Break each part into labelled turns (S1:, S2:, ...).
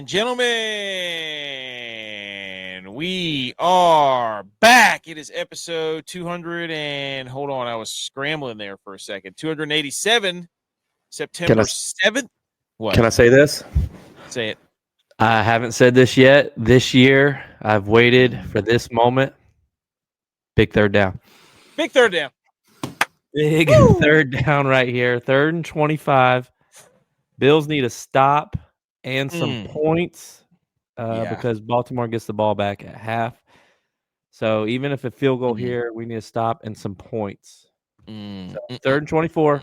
S1: and gentlemen, we are back. It is episode 200 and hold on, I was scrambling there for a second. 287, September 7th. What?
S2: Can I say this?
S1: Say it.
S2: I haven't said this yet. This year, I've waited for this moment. Big third down.
S1: Big third down.
S2: Big third down right here. 3rd and 25. Bills need a stop and some points because Baltimore gets the ball back at half. So even if a field goal here, we need a stop and some points. So 3rd and 24.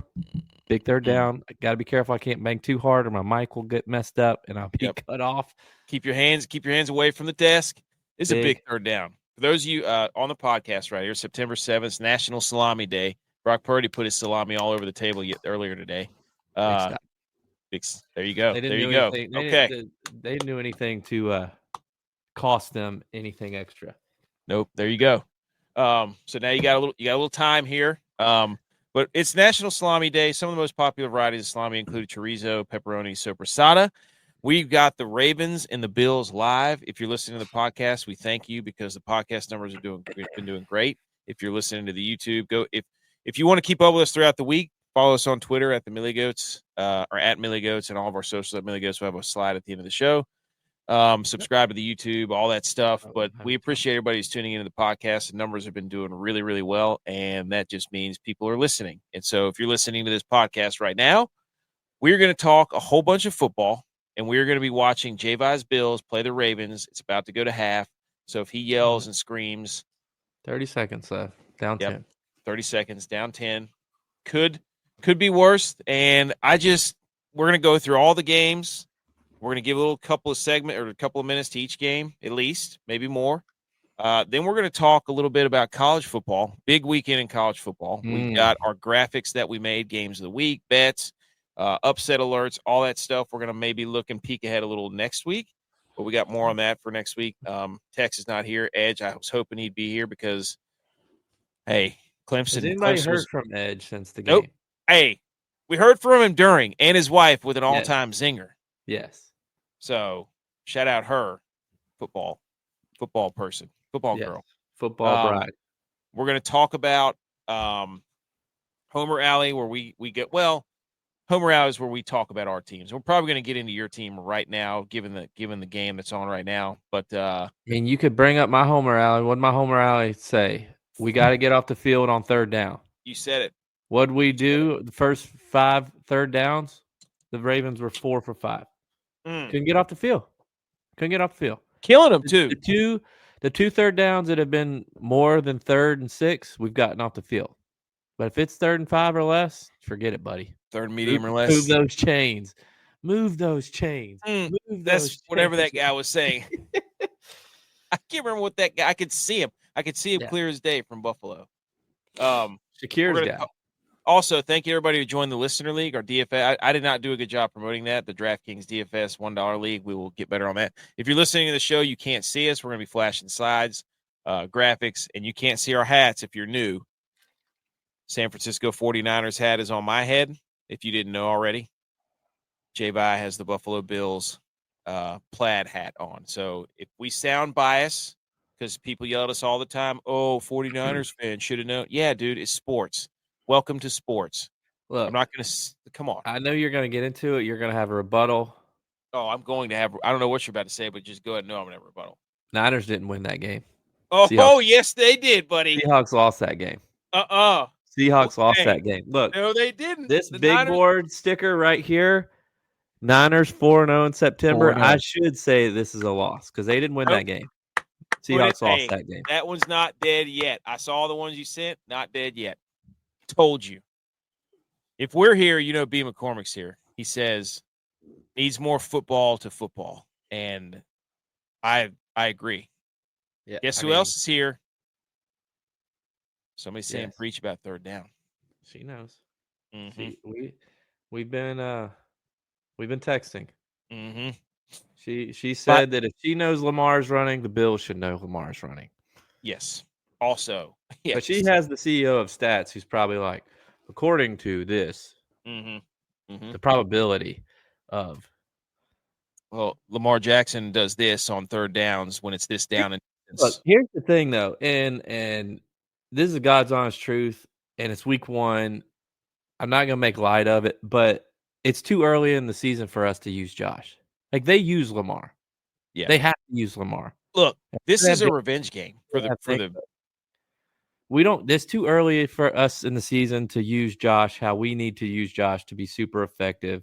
S2: Big third down. I got to be careful. I can't bang too hard or my mic will get messed up and I'll be cut off.
S1: Keep your hands away from the desk. It's a big third down. For those of you on the podcast right here, September 7th, National Salami Day. Brock Purdy put his salami all over the table earlier today. There you go. There you go. Okay.
S2: They didn't do anything to cost them anything extra.
S1: Nope. There you go. So now you got a little time here. But it's National Salami Day. Some of the most popular varieties of salami include chorizo, pepperoni, sopressata. We've got the Ravens and the Bills live. If you're listening to the podcast, we thank you because the podcast numbers have been doing great. If you're listening to the YouTube, go if you want to keep up with us throughout the week, follow us on Twitter at the Millie Goats or at Millie Goats and all of our socials at Millie Goats. We'll have a slide at the end of the show. Subscribe to the YouTube, all that stuff. But we appreciate everybody who's tuning into the podcast. The numbers have been doing really, really well, and that just means people are listening. And so if you're listening to this podcast right now, we're going to talk a whole bunch of football, and we're going to be watching J-Vi's Bills play the Ravens. It's about to go to half. So if he yells and screams.
S2: 30 seconds left. Down 10.
S1: 30 seconds, down 10. Could be worse. And we're going to go through all the games. We're going to give a couple of minutes to each game, at least, maybe more. Then we're going to talk a little bit about college football. Big weekend in college football. We've got our graphics that we made, games of the week, bets, upset alerts, all that stuff. We're going to maybe look and peek ahead a little next week, but we got more on that for next week. Tex is not here. Edge, I was hoping he'd be here because, hey, Clemson.
S2: Has anybody heard from Edge since the game?
S1: Nope. Hey, we heard from him during, and his wife with an all-time zinger.
S2: Yes.
S1: So, shout out her, football person, football girl.
S2: Football bride.
S1: We're going to talk about Homer Alley, where we get Homer Alley is where we talk about our teams. We're probably going to get into your team right now, given the game that's on right now. But
S2: and you could bring up my Homer Alley. What did my Homer Alley say? We got to get off the field on 3rd down.
S1: You said it.
S2: What did we do? The first 5 third downs, the Ravens were 4 for 5. Couldn't get off the field.
S1: Killing them, too.
S2: The two third downs that have been more than 3rd and 6, we've gotten off the field. But if it's 3rd and 5 or less, forget it, buddy.
S1: 3rd and medium or less.
S2: Move those chains.
S1: That's whatever that guy was saying. I can't remember what that guy. I could see him clear as day from Buffalo.
S2: Shakir's guy.
S1: Also, thank you everybody who joined the Listener League, our DFS. I did not do a good job promoting that. The DraftKings DFS $1 League. We will get better on that. If you're listening to the show, you can't see us. We're going to be flashing slides, graphics, and you can't see our hats if you're new. San Francisco 49ers hat is on my head, if you didn't know already. J-Vi has the Buffalo Bills plaid hat on. So if we sound biased, because people yell at us all the time, 49ers fan should have known. Yeah, dude, it's sports. Welcome to sports.
S2: Look,
S1: I'm not going to – come on.
S2: I know you're going to get into it. You're going to have a rebuttal.
S1: Oh, I'm going to have – I don't know what you're about to say, but just go ahead and know I'm going to have a rebuttal.
S2: Niners didn't win that game.
S1: Yes, they did, buddy.
S2: Seahawks lost that game. Seahawks lost that game. Look.
S1: No, they didn't.
S2: This big board sticker right here, Niners 4-0 in September.
S1: 4-0.
S2: I should say this is a loss because they didn't win that game. Seahawks lost that game.
S1: That one's not dead yet. I saw the ones you sent. Not dead yet. Told you. If we're here, B. McCormick's here. He says needs more football to football, and I agree.
S2: Yeah.
S1: Guess who else is here? Somebody's saying preach about 3rd down.
S2: She knows.
S1: Mm-hmm.
S2: We've been texting.
S1: Mm-hmm.
S2: She said that if she knows Lamar's running, the Bills should know Lamar's running.
S1: Yes. Also, yes.
S2: But she has the CEO of stats who's probably like, according to this, the probability of
S1: Well, Lamar Jackson does this on third downs when it's this down.
S2: Look, here's the thing, though, and this is God's honest truth, and it's week 1. I'm not gonna make light of it, but it's too early in the season for us to use Josh. Like, they use Lamar.
S1: Yeah,
S2: they have to use Lamar.
S1: Look, this is a revenge game for the.
S2: We don't. It's too early for us in the season to use Josh how we need to use Josh to be super effective.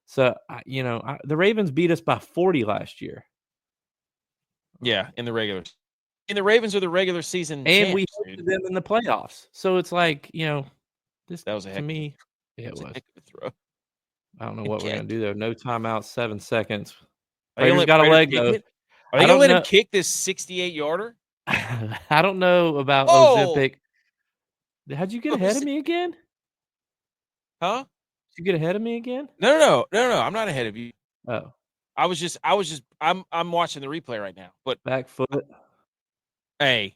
S2: So, the Ravens beat us by 40 last year.
S1: Yeah, in the regular. And the Ravens are the regular season
S2: and
S1: champs,
S2: we hosted them in the playoffs. So it's like, this
S1: that was a heck
S2: to me.
S1: It was. A heck of a throw.
S2: I don't know what we're gonna do there. No timeout, 7 seconds.
S1: Prater's
S2: got a leg though.
S1: Are they gonna let him kick this 68-yarder?
S2: I don't know about Ozempic. How'd you get ahead of me again?
S1: Huh?
S2: Did you get ahead of me again?
S1: No. I'm not ahead of you.
S2: Oh.
S1: I'm watching the replay right now. But
S2: back foot.
S1: Hey,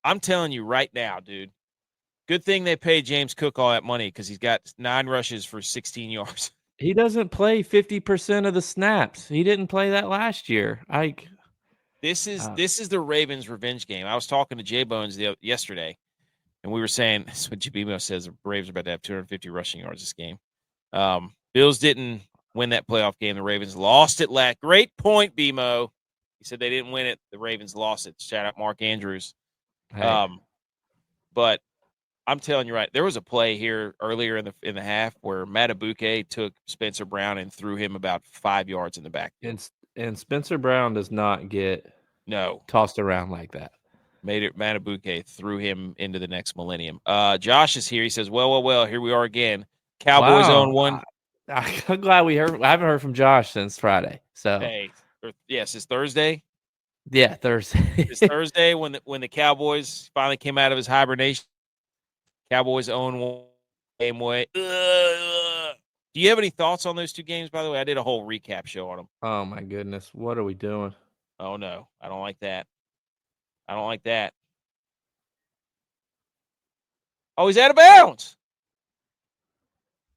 S1: I'm telling you right now, dude. Good thing they paid James Cook all that money because he's got 9 rushes for 16 yards.
S2: He doesn't play 50% of the snaps. He didn't play that last year.
S1: This is the Ravens' revenge game. I was talking to J Bones yesterday, and we were saying that's what Jabimo says. The Ravens are about to have 250 rushing yards this game. Bills didn't win that playoff game. The Ravens lost it last. Great point, BMO. He said they didn't win it. The Ravens lost it. Shout out Mark Andrews.
S2: Hey.
S1: But I'm telling you, right, there was a play here earlier in the half where Matabuke took Spencer Brown and threw him about 5 yards in the back.
S2: And Spencer Brown does not get tossed around like that.
S1: Matabuke threw him into the next millennium. Josh is here. He says, well, here we are again. Cowboys own 1.
S2: I'm glad I haven't heard from Josh since Friday. So
S1: yes, it's Thursday.
S2: Yeah, Thursday.
S1: It's Thursday when the Cowboys finally came out of his hibernation. Cowboys own 1 game away. Do you have any thoughts on those 2 games, by the way? I did a whole recap show on them.
S2: Oh, my goodness. What are we doing?
S1: Oh, no. I don't like that. Oh, he's out of bounds.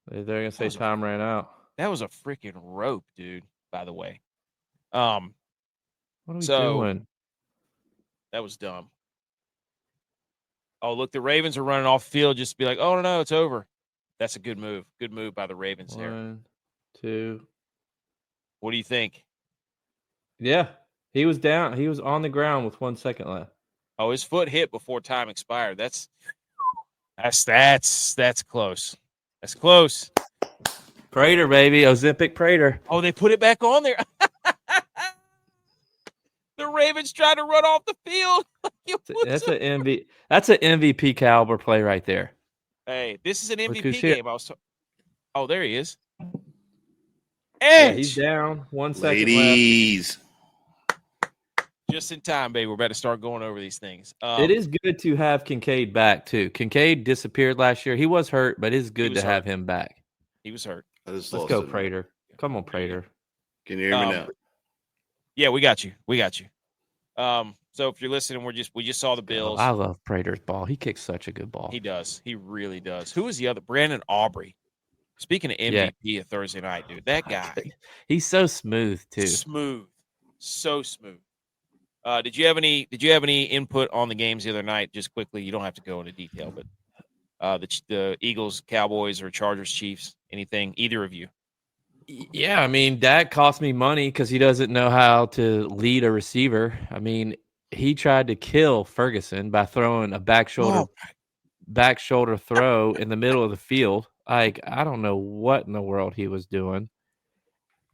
S2: They're going to say time ran out.
S1: That was a freaking rope, dude, by the way.
S2: What are we doing?
S1: That was dumb. Oh, look, the Ravens are running off the field just to be like, oh, no, it's over. That's a good move. Good move by the Ravens there.
S2: 1, 2.
S1: What do you think?
S2: Yeah, he was down. He was on the ground with 1 second left.
S1: Oh, his foot hit before time expired. That's close. That's close.
S2: Prater, baby. Ozempic Prater.
S1: Oh, they put it back on there. The Ravens tried to run off the field.
S2: That's an MVP caliber play right there.
S1: Hey, this is an MVP game. Oh, there he is.
S2: Yeah, he's down. 1 second
S3: Ladies.
S1: Left. Just in time, baby. We're about to start going over these things.
S2: It is good to have Kincaid back, too. Kincaid disappeared last year. He was hurt, but it's good to have him back.
S1: He was hurt.
S2: Let's go, Prater. Come on, Prater.
S3: Can you hear me now?
S1: Yeah, we got you. So if you're listening, we just saw the Bills.
S2: I love Prater's ball. He kicks such a good ball.
S1: He does. He really does. Who is the other? Brandon Aubrey. Speaking of MVP of Thursday night, dude, that guy.
S2: He's so smooth too.
S1: So smooth. Did you have any input on the games the other night? Just quickly, you don't have to go into detail, but the Eagles, Cowboys, or Chargers, Chiefs, anything? Either of you?
S2: Yeah, I mean, Dak cost me money because he doesn't know how to lead a receiver. I mean, he tried to kill Ferguson by throwing a back shoulder throw in the middle of the field. Like, I don't know what in the world he was doing.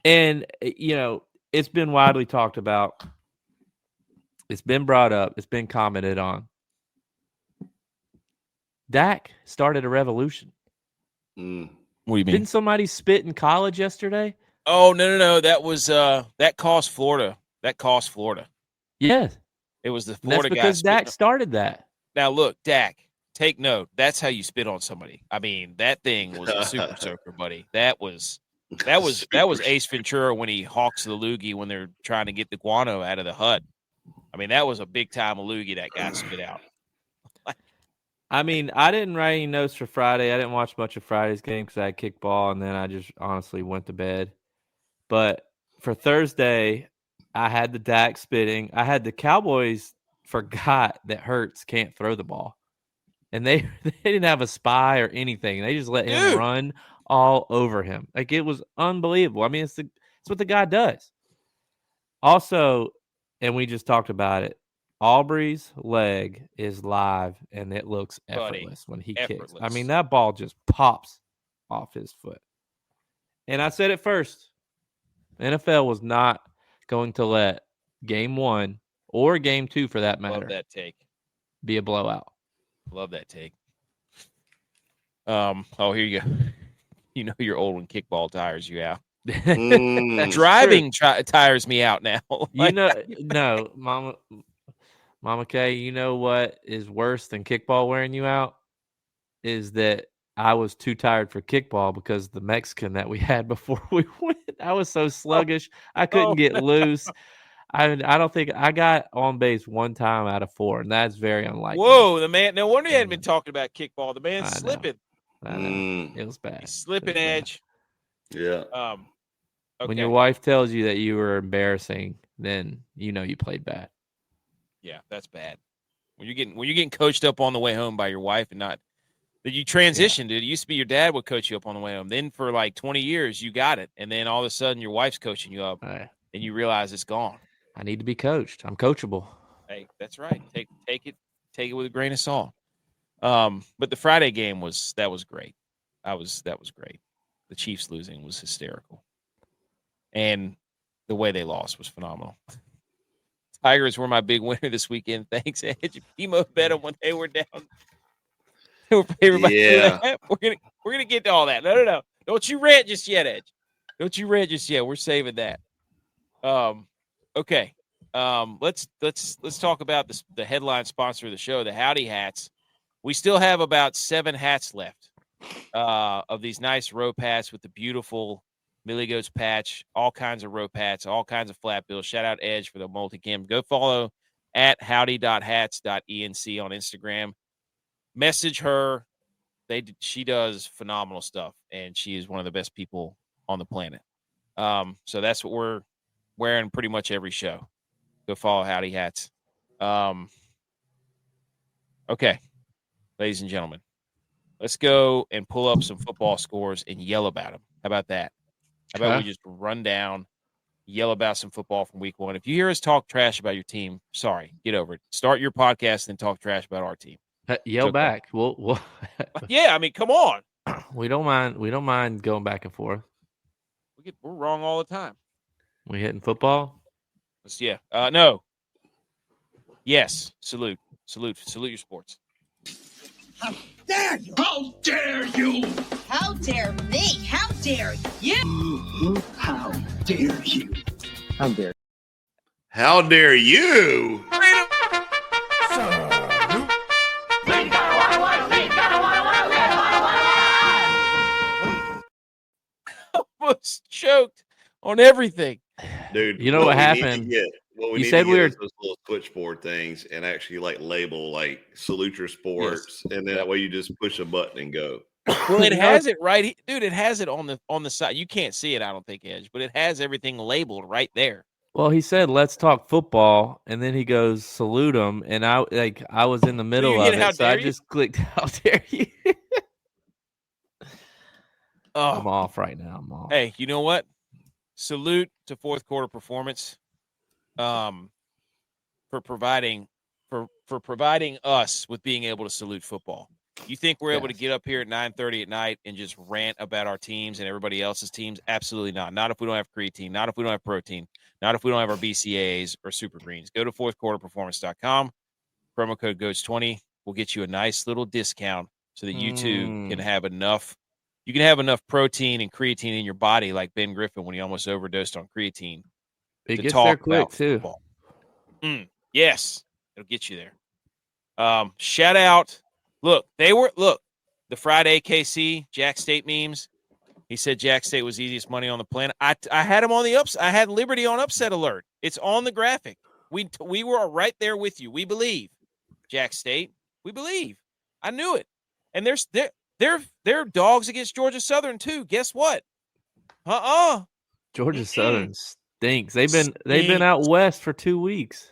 S2: And, it's been widely talked about. It's been brought up. It's been commented on. Dak started a revolution.
S1: What do you mean?
S2: Didn't somebody spit in college yesterday?
S1: Oh, no. That was that cost Florida.
S2: Yes.
S1: It was the Florida guy.
S2: That's because Dak started that.
S1: Now look, Dak, take note. That's how you spit on somebody. I mean, that thing was a super soaker, buddy. That was Ace Ventura when he hawks the loogie when they're trying to get the guano out of the hut. I mean, that was a big time loogie that guy spit out.
S2: I mean, I didn't write any notes for Friday. I didn't watch much of Friday's game because I had kickball, and then I just honestly went to bed. But for Thursday, I had the Dak spitting. I had the Cowboys forgot that Hurts can't throw the ball. And they didn't have a spy or anything. They just let him run all over him. Like, it was unbelievable. I mean, it's what the guy does. Also, and we just talked about it, Aubrey's leg is live, and it looks effortless when he kicks. I mean, that ball just pops off his foot. And I said it first. NFL was not going to let game 1 or game 2, for that matter,
S1: Love that take.
S2: Be a blowout.
S1: Love that take. Here you go. You know you're old when kickball tires you out. Driving tires me out now.
S2: No, Mama K, you know what is worse than kickball wearing you out? Is that I was too tired for kickball because the Mexican that we had before we went. I was so sluggish. I couldn't get loose. I don't think I got on base 1 time out of 4, and that's very unlikely.
S1: Whoa, the man! No wonder he hadn't been talking about kickball. The man's slipping.
S2: I know. It was bad.
S1: He's slipping edge.
S3: Yeah.
S1: Okay.
S2: When your wife tells you that you were embarrassing, then you know you played bad.
S1: Yeah, that's bad. When you're getting coached up on the way home by your wife, and not that you transitioned, dude. It used to be your dad would coach you up on the way home. Then for like 20 years, you got it, and then all of a sudden your wife's coaching you up, and you realize it's gone.
S2: I need to be coached. I'm coachable.
S1: Hey, that's right. Take it with a grain of salt. But the Friday game was great. That was great. The Chiefs losing was hysterical, and the way they lost was phenomenal. Tigers were my big winner this weekend. Thanks, Edge. Emo bet them when they were down. Everybody,
S3: yeah.
S1: We're gonna get to all that. No. Don't you rant just yet, Edge. Don't you rant just yet. We're saving that. Okay. Let's talk about the headline sponsor of the show, the Howdy Hats. We still have about 7 hats left of these nice rope hats with the beautiful Millie Goats patch, all kinds of rope hats, all kinds of flat bills. Shout out Edge for the multicam. Go follow at howdy.hats.enc on Instagram. Message her. She does phenomenal stuff, and she is one of the best people on the planet. So that's what we're wearing pretty much every show. Go follow Howdy Hats. Okay, ladies and gentlemen, let's go and pull up some football scores and yell about them. How about that? How about we just run down, yell about some football from week 1? If you hear us talk trash about your team, sorry, get over it. Start your podcast and talk trash about our team.
S2: Yell back. We'll
S1: yeah, I mean, come on.
S2: We don't mind going back and forth.
S1: We're wrong all the time.
S2: We hitting football?
S1: Yeah. No. Yes. Salute your sports.
S4: How dare you? How dare you? How dare me? How dare you? How dare you? How dare you?
S3: How dare you?
S1: Almost choked on everything.
S3: Dude,
S2: you know what happened?
S3: You said we were those little switchboard things and actually like label like salute your sports, and then that way you just push a button and go.
S1: Well, it has it right, dude. It has it on the side. You can't see it, I don't think, Edge, but it has everything labeled right there.
S2: Well, he said, "Let's talk football," and then he goes, "Salute him," and I was in the middle of it, so I just clicked, "How dare you?" I'm off right now. I'm off.
S1: Hey, you know what? Salute to fourth quarter performance, for providing us with being able to salute football. You think we're able to get up here at 9:30 at night and just rant about our teams and everybody else's teams? Absolutely not. Not if we don't have creatine. Not if we don't have protein. Not if we don't have our BCAAs or super greens. Go to fourthquarterperformance.com. Promo code GOATS20 will get you a nice little discount so that you too can have enough. You can have enough protein and creatine in your body, like Ben Griffin when he almost overdosed on creatine.
S2: It gets there quick too.
S1: Yes, it'll get you there. Shout out. Look, the Friday KC Jack State memes. He said Jack State was easiest money on the planet. I had him on the ups. I had Liberty on upset alert. It's on the graphic. We were right there with you. We believe Jack State. We believe. I knew it. And they're dogs against Georgia Southern too. Guess what?
S2: Georgia Southern stinks. They've been out west for 2 weeks.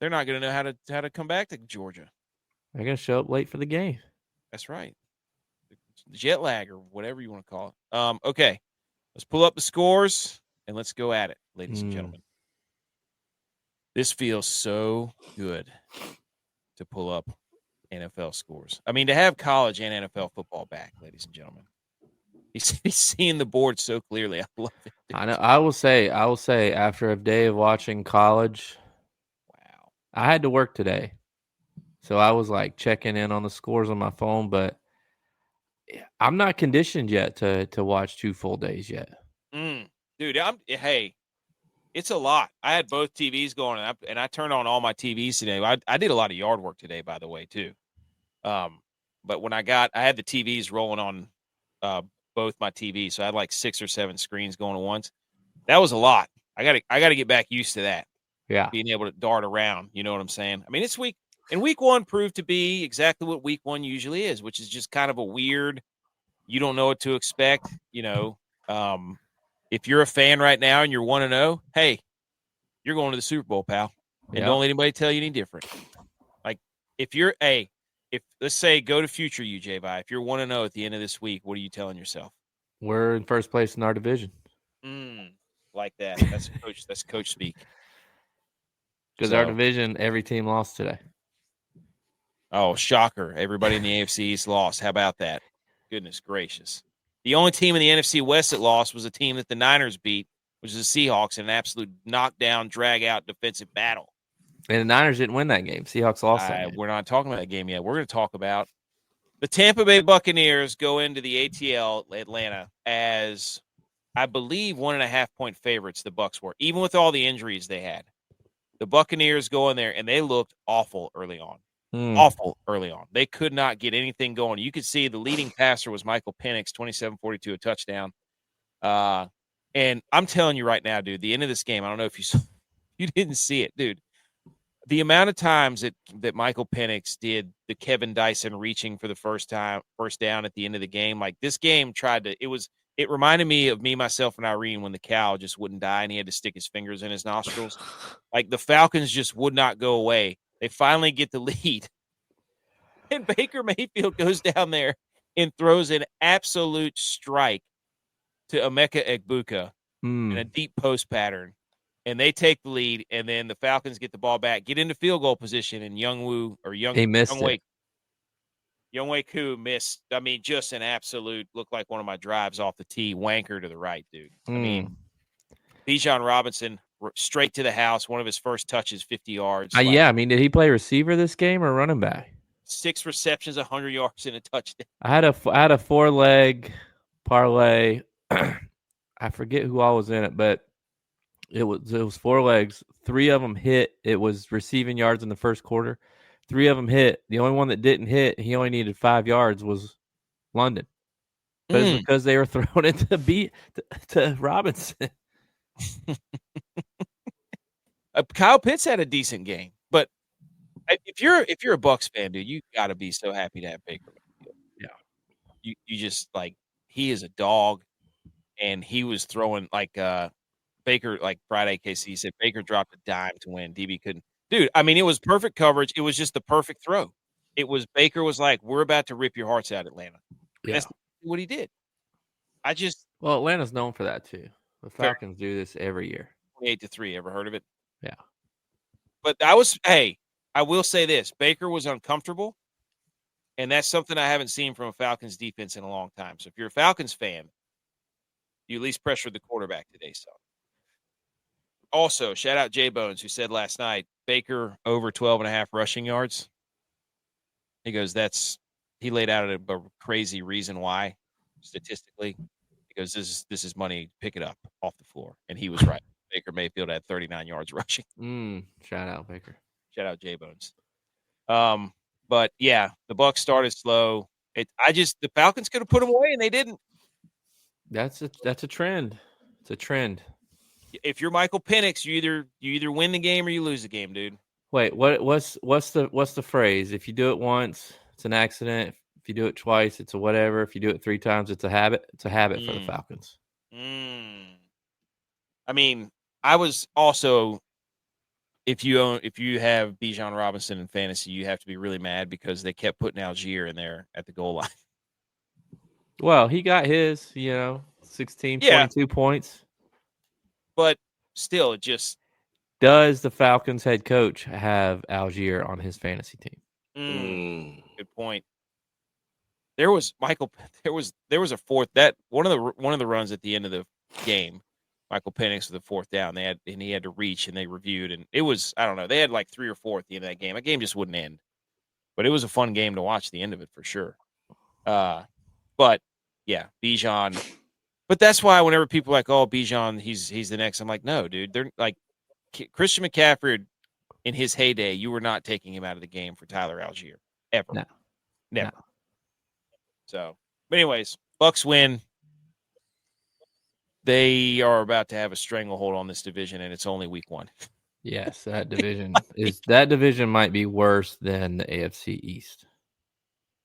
S1: They're not going to know how to come back to Georgia.
S2: They're going to show up late for the game.
S1: That's right. Jet lag or whatever you want to call it. Okay, let's pull up the scores and let's go at it, ladies and gentlemen. This feels so good to pull up NFL scores. I mean, to have college and NFL football back, ladies and gentlemen. He's seeing the board so clearly. I love it.
S2: I know. I will say, after a day of watching college,
S1: wow,
S2: I had to work today, so I was like checking in on the scores on my phone, but I'm not conditioned yet to watch 2 full days yet.
S1: Dude, hey, it's a lot. I had both TVs going, and I turned on all my TVs today. I did a lot of yard work today, by the way, too. But when I had the TVs rolling on both my TVs, so I had like 6 or 7 screens going at once. That was a lot. I got to get back used to that.
S2: Yeah,
S1: being able to dart around. You know what I'm saying? I mean, it's week 1 proved to be exactly what week 1 usually is, which is just kind of a weird. You don't know what to expect. You know, if you're a fan right now and you're 1-0, hey, you're going to the Super Bowl, pal, and don't let anybody tell you any different. Like if let's say go to future you, J-Vi, if you're 1-0 at the end of this week, what are you telling yourself?
S2: We're in first place in our division.
S1: Like that. That's coach speak.
S2: Because our division, every team lost today.
S1: Oh, shocker. Everybody in the AFC East lost. How about that? Goodness gracious. The only team in the NFC West that lost was a team that the Niners beat, which is the Seahawks, in an absolute knockdown, drag-out defensive battle.
S2: And the Niners didn't win that game. Seahawks lost that game.
S1: We're not talking about that game yet. We're going to talk about the Tampa Bay Buccaneers go into the ATL Atlanta as, I believe, 1.5-point favorites the Bucs were, even with all the injuries they had. The Buccaneers go in there, and they looked awful early on. Awful early on. They could not get anything going. You could see the leading passer was Michael Penix, 27-42, a touchdown. And I'm telling you right now, dude, the end of this game, I don't know if you didn't see it, dude. The amount of times that Michael Penix did the Kevin Dyson reaching for the first down at the end of the game, like this game it reminded me of me, myself, and Irene when the cow just wouldn't die and he had to stick his fingers in his nostrils. Like the Falcons just would not go away. They finally get the lead. And Baker Mayfield goes down there and throws an absolute strike to Emeka Egbuka in a deep post pattern. And they take the lead, and then the Falcons get the ball back, get into field goal position, and Younghoe Koo missed. I mean, just an absolute, looked like one of my drives off the tee, wanker to the right, dude. I mean, Bijan Robinson straight to the house, one of his first touches, 50 yards.
S2: Yeah, I mean, did he play receiver this game or running back? 6
S1: receptions, 100 yards, and a touchdown.
S2: I had a 4-leg parlay. I forget who all was in it, but it was 4 legs. 3 of them hit. It was receiving yards in the first quarter. 3 of them hit. The only one that didn't hit, he only needed 5 yards, was London. But it's because they were throwing it to Robinson.
S1: Kyle Pitts had a decent game, but if you're a Bucs fan, dude, you got to be so happy to have Baker Mayfield. Yeah, you just like, he is a dog, and he was throwing like Baker, like Friday KC said, Baker dropped a dime to win. DB couldn't. Dude, I mean, it was perfect coverage. It was just the perfect throw. Baker was like, we're about to rip your hearts out, Atlanta. Yeah. That's what he did.
S2: Well, Atlanta's known for that too. The Falcons do this every year.
S1: 28-3. Ever heard of it?
S2: Yeah.
S1: But I will say this. Baker was uncomfortable, and that's something I haven't seen from a Falcons defense in a long time. So if you're a Falcons fan, you at least pressured the quarterback today. So also, shout out Jay Bones, who said last night, Baker over 12.5 rushing yards. He goes, he laid out a crazy reason why statistically. He goes, this is money, pick it up off the floor. And he was right. Baker Mayfield had 39 yards rushing.
S2: Shout out Baker.
S1: Shout out Jay Bones. But yeah, the Bucs started slow. The Falcons could have put them away, and they didn't.
S2: That's a trend. It's a trend.
S1: If you're Michael Penix, you either win the game or you lose the game, dude.
S2: Wait, what's the phrase? If you do it once, it's an accident. If you do it twice, it's a whatever. If you do it 3 times, it's a habit. It's a habit for the Falcons.
S1: I mean, I was also, if you have Bijan Robinson in fantasy, you have to be really mad because they kept putting Algier in there at the goal line.
S2: Well, he got his, 16, 22 points.
S1: But still, it just.
S2: Does the Falcons head coach have Algier on his fantasy team?
S1: Good point. There was a fourth that one of the runs at the end of the game. Michael Penix with the fourth down. He had to reach, and they reviewed, and it was, I don't know, they had like 3 or 4 at the end of that game. That game just wouldn't end, but it was a fun game to watch the end of it for sure. But yeah, Bijan. But that's why whenever people are like, oh, Bijan, he's the next. I'm like, no, dude. They're like Christian McCaffrey in his heyday. You were not taking him out of the game for Tyler Algier ever.
S2: No.
S1: Never. No. So, but anyways, Bucs win. They are about to have a stranglehold on this division, and it's only week 1.
S2: Yes, that division might be worse than the AFC East.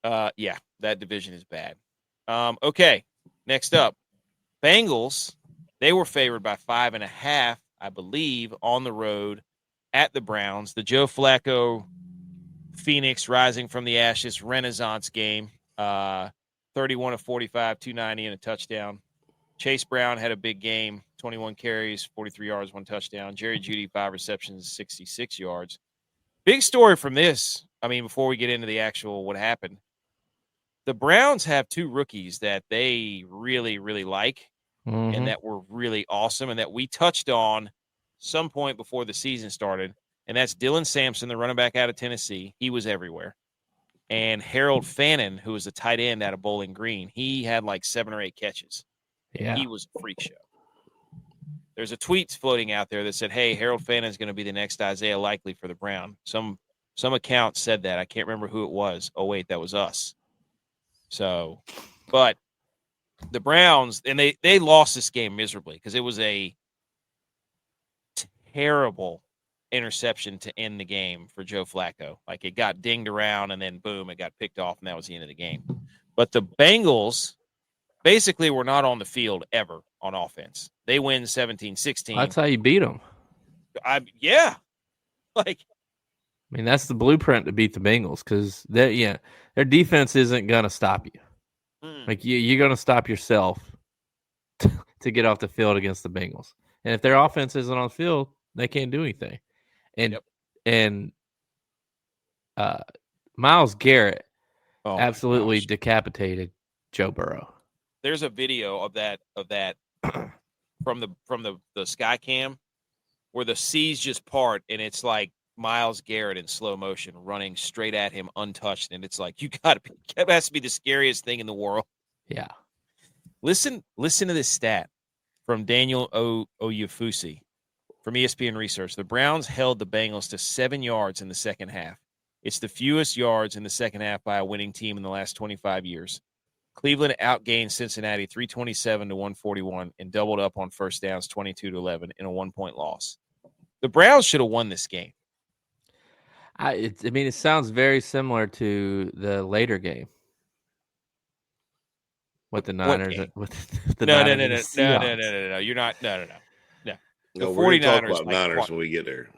S1: Yeah, that division is bad. Okay, next up, Bengals. They were favored by 5.5, I believe, on the road at the Browns. The Joe Flacco Phoenix rising from the ashes Renaissance game. 31 of 45, 290 and a touchdown. Chase Brown had a big game, 21 carries, 43 yards, 1 touchdown. Jerry Jeudy, 5 receptions, 66 yards. Big story from this. I mean, before we get into the actual what happened, the Browns have 2 rookies that they really, really like and that were really awesome and that we touched on some point before the season started, and that's Dylan Sampson, the running back out of Tennessee. He was everywhere. And Harold Fannin, who was a tight end out of Bowling Green, he had like 7 or 8 catches.
S2: Yeah.
S1: He was a freak show. There's a tweet floating out there that said, hey, Harold Fannin is going to be the next Isaiah Likely for the Brown. Some account said that. I can't remember who it was. Oh, wait, that was us. So, but the Browns, and they lost this game miserably because it was a terrible interception to end the game for Joe Flacco. Like, it got dinged around, and then, boom, it got picked off, and that was the end of the game. But the Bengals basically were not on the field ever on offense. They win 17-16.
S2: That's how you beat them.
S1: Yeah. Like,
S2: I mean, that's the blueprint to beat the Bengals because their defense isn't going to stop you. Like, you're going to stop yourself to get off the field against the Bengals. And if their offense isn't on the field, they can't do anything. And Myles Garrett absolutely decapitated Joe Burrow.
S1: There's a video of that from the sky cam where the seas just part, and it's like Myles Garrett in slow motion running straight at him untouched, and it's like that has to be the scariest thing in the world.
S2: Yeah.
S1: Listen to this stat from Daniel Oyefusi from ESPN Research. The Browns held the Bengals to 7 yards in the second half. It's the fewest yards in the second half by a winning team in the last 25 years. Cleveland outgained Cincinnati 327 to 141 and doubled up on first downs 22-11 in a 1-point loss. The Browns should have won this game.
S2: It sounds very similar to the later game with the Niners.
S1: No. You're not. No.
S3: The 49ers talk about Niners when we get there.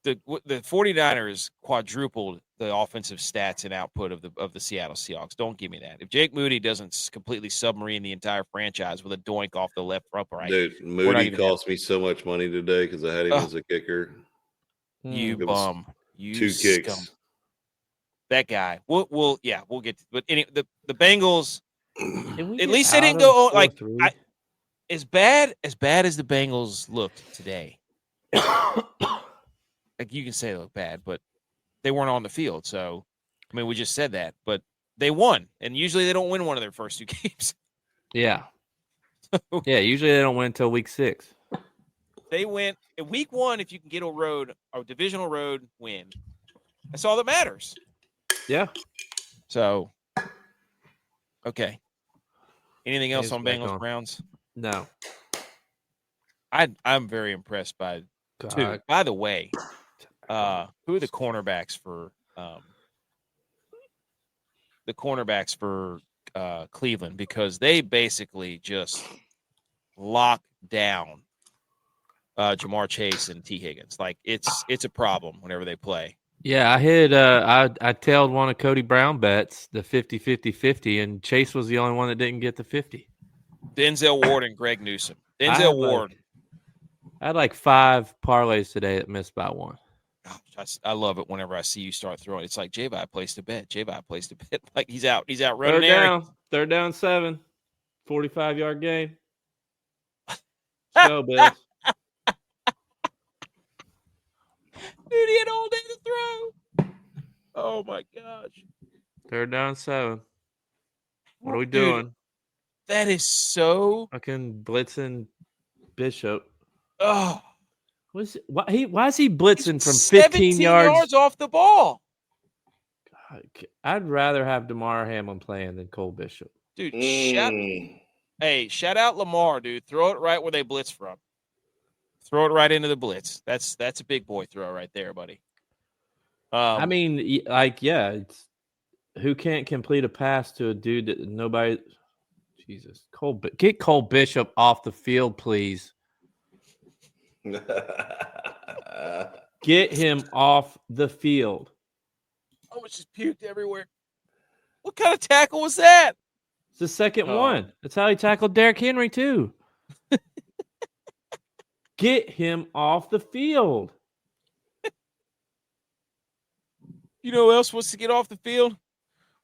S1: The 49ers quadrupled the offensive stats and output of the Seattle Seahawks. Don't give me that. If Jake Moody doesn't completely submarine the entire franchise with a doink off the left upright.
S3: Dude, Moody cost me so much money today because I had him as a kicker.
S1: You bum. You
S3: 2 kicks.
S1: Scum. That guy. We'll get to, but the Bengals at least they didn't go like as bad as the Bengals looked today. Like, you can say they look bad, but they weren't on the field. So, I mean, we just said that, but they won, and usually they don't win one of their first 2 games.
S2: Yeah. Yeah, usually they don't win until week 6.
S1: They went in week 1. If you can get a divisional road win, that's all that matters.
S2: Yeah.
S1: So, okay. Anything else on Bengals Browns?
S2: No.
S1: I'm very impressed by 2. By the way, who are the cornerbacks for Cleveland? Because they basically just locked down Jamar Chase and T. Higgins. Like it's a problem whenever they play.
S2: Yeah, I hit I tailed one of Cody Brown bets, the 50-50-50, and Chase was the only one that didn't get the 50.
S1: Denzel Ward and Greg Newsome. Denzel Ward.
S2: I had like 5 parlays today that missed by 1.
S1: Gosh, I love it whenever I see you start throwing. It's like J-Vi placed a bet. J-Vi placed a bet. Like he's out running.
S2: Third down 7. 45-yard gain. Go, Bills.
S1: Dude, he had all day to throw. Oh my gosh.
S2: Third down 7. What are we doing?
S1: That is so
S2: fucking blitzing Bishop.
S1: Oh.
S2: Why is he blitzing from 15 yards
S1: off the ball?
S2: God, I'd rather have DeMar Hamlin playing than Cole Bishop.
S1: Dude, shout out Lamar, dude. Throw it right where they blitz from. Throw it right into the blitz. That's a big boy throw right there, buddy.
S2: I mean, like, yeah, it's who can't complete a pass to a dude that nobody. Jesus, get Cole Bishop off the field, please. Get him off the field.
S1: I was just puked everywhere. What kind of tackle was that?
S2: It's the second one. That's how he tackled Derrick Henry too. Get him off the field.
S1: You know who else wants to get off the field?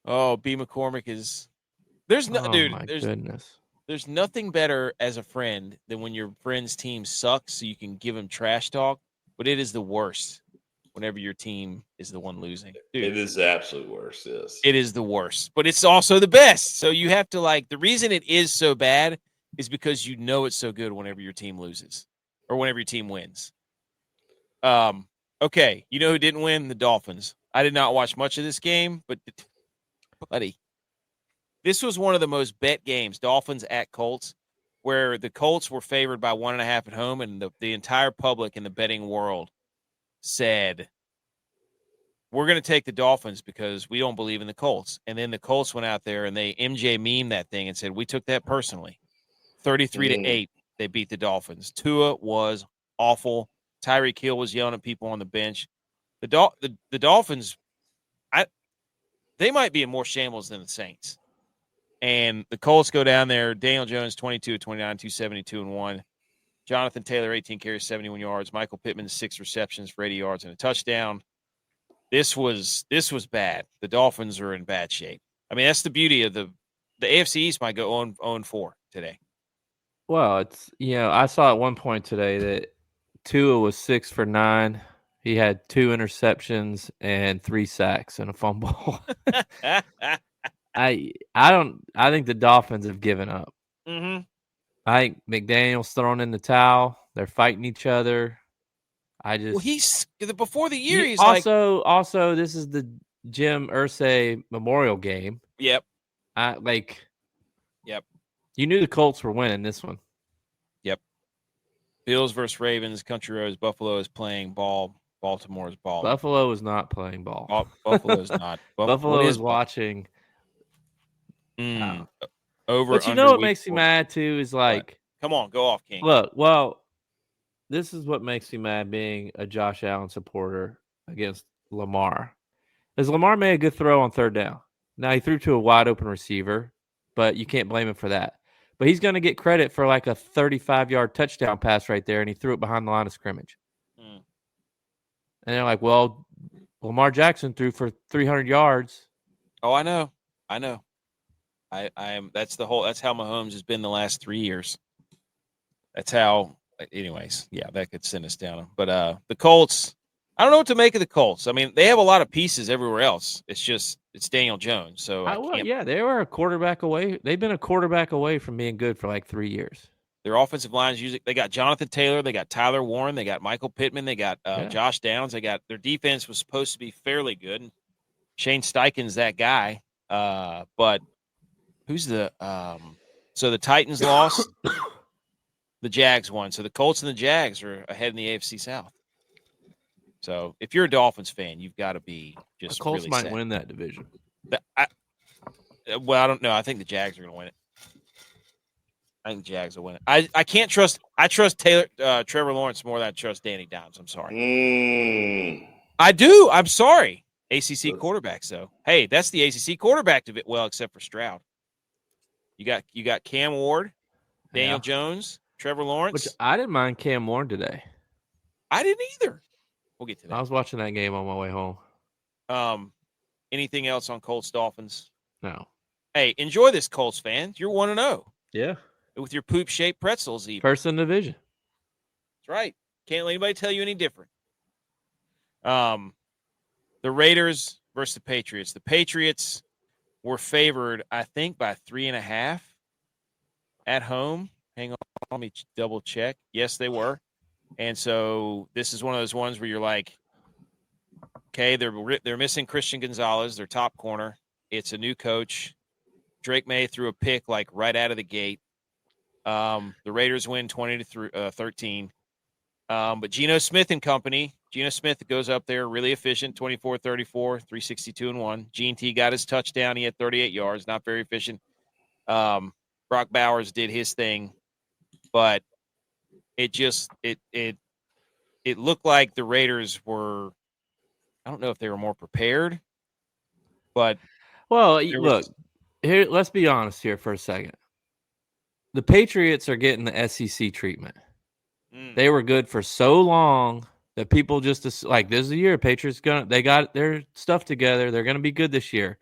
S1: Oh, B. McCormick is. There's no dude.
S2: Goodness.
S1: There's nothing better as a friend than when your friend's team sucks, so you can give him trash talk. But it is the worst whenever your team is the one losing. Dude,
S3: it is the absolute worst. Yes,
S1: it is the worst, but it's also the best. So you have to the reason it is so bad is because you know it's so good whenever your team loses or whenever your team wins. Okay, you know who didn't win? The Dolphins. I did not watch much of this game, but buddy, this was one of the most bet games, Dolphins at Colts, where the Colts were favored by 1.5 at home, and the entire public in the betting world said, we're going to take the Dolphins because we don't believe in the Colts. And then the Colts went out there and they MJ memed that thing and said, we took that personally. 33-8, they beat the Dolphins. Tua was awful. Tyreek Hill was yelling at people on the bench. The Dolphins, they might be in more shambles than the Saints. And the Colts go down there. Daniel Jones, 22-29, 272 and 1. Jonathan Taylor, 18 carries, 71 yards. Michael Pittman, 6 receptions for 80 yards and a touchdown. This was bad. The Dolphins are in bad shape. I mean, that's the beauty of the AFC East might go 0-4 today.
S2: Well, it's, I saw at one point today that Tua was 6 for 9. He had 2 interceptions and 3 sacks and a fumble. I think the Dolphins have given up.
S1: Mm-hmm.
S2: I think McDaniel's thrown in the towel. They're fighting each other.
S1: He's before the year. He's
S2: also this is the Jim Irsay Memorial game.
S1: Yep.
S2: Yep. You knew the Colts were winning this one.
S1: Yep. Bills versus Ravens. Country Roads. Buffalo is playing ball. Baltimore's ball.
S2: Buffalo is not playing ball.
S1: Buffalo's not.
S2: Buffalo is watching.
S1: Over.
S2: But you know what makes me mad too is like,
S1: come on, go off, King.
S2: Look, well, this is what makes me mad being a Josh Allen supporter against Lamar. Is Lamar made a good throw on third down. Now he threw to a wide open receiver, but you can't blame him for that. But he's going to get credit for like a 35-yard touchdown pass right there, and he threw it behind the line of scrimmage. And they're like, well, Lamar Jackson threw for 300 yards.
S1: Oh, I know. I am. That's how Mahomes has been the last 3 years. That's how. Anyways, yeah, that could send us down. But the Colts, I don't know what to make of the Colts. I mean, they have a lot of pieces everywhere else. It's Daniel Jones. So
S2: they were a quarterback away. They've been a quarterback away from being good for like 3 years.
S1: Their offensive lines they got Jonathan Taylor, they got Tyler Warren, they got Michael Pittman, they got Josh Downs. They got their defense was supposed to be fairly good. Shane Steichen's that guy. But who's the so the Titans lost, the Jags won. So the Colts and the Jags are ahead in the AFC South. So if you're a Dolphins fan, you've got to be just
S2: the Colts
S1: really
S2: might
S1: sad.
S2: win that division.
S1: I don't know. I think the Jags are going to win it. I think Jags will win it. I can't trust. I trust Trevor Lawrence more than I trust Danny Dimes. I'm sorry. I do. I'm sorry. ACC quarterbacks, though. Hey, that's the ACC quarterback of it. Well, except for Stroud. You got Cam Ward, Daniel Jones, Trevor Lawrence.
S2: Which I didn't mind Cam Ward today.
S1: I didn't either. We'll get to that.
S2: I was watching that game on my way home.
S1: Anything else on Colts Dolphins?
S2: No.
S1: Hey, enjoy this, Colts fans. You're 1-0.
S2: Yeah.
S1: With your poop-shaped pretzels, even.
S2: First in the division.
S1: That's right. Can't let anybody tell you any different. The Raiders versus the Patriots. The Patriots were favored, I think, by 3.5 at home. Hang on, let me double check. Yes, they were. And so this is one of those ones where you're like, okay, they're missing Christian Gonzalez, their top corner. It's a new coach. Drake May threw a pick like right out of the gate. The Raiders win 20-13. But Geno Smith and company. Geno Smith goes up there, really efficient, 24-34, 362-1. Gene T got his touchdown. He had 38 yards, not very efficient. Brock Bowers did his thing, but it looked like the Raiders were. I don't know if they were more prepared, but
S2: look here. Let's be honest here for a second. The Patriots are getting the SEC treatment. They were good for so long that people just like this is the year Patriots they got their stuff together. They're gonna be good this year.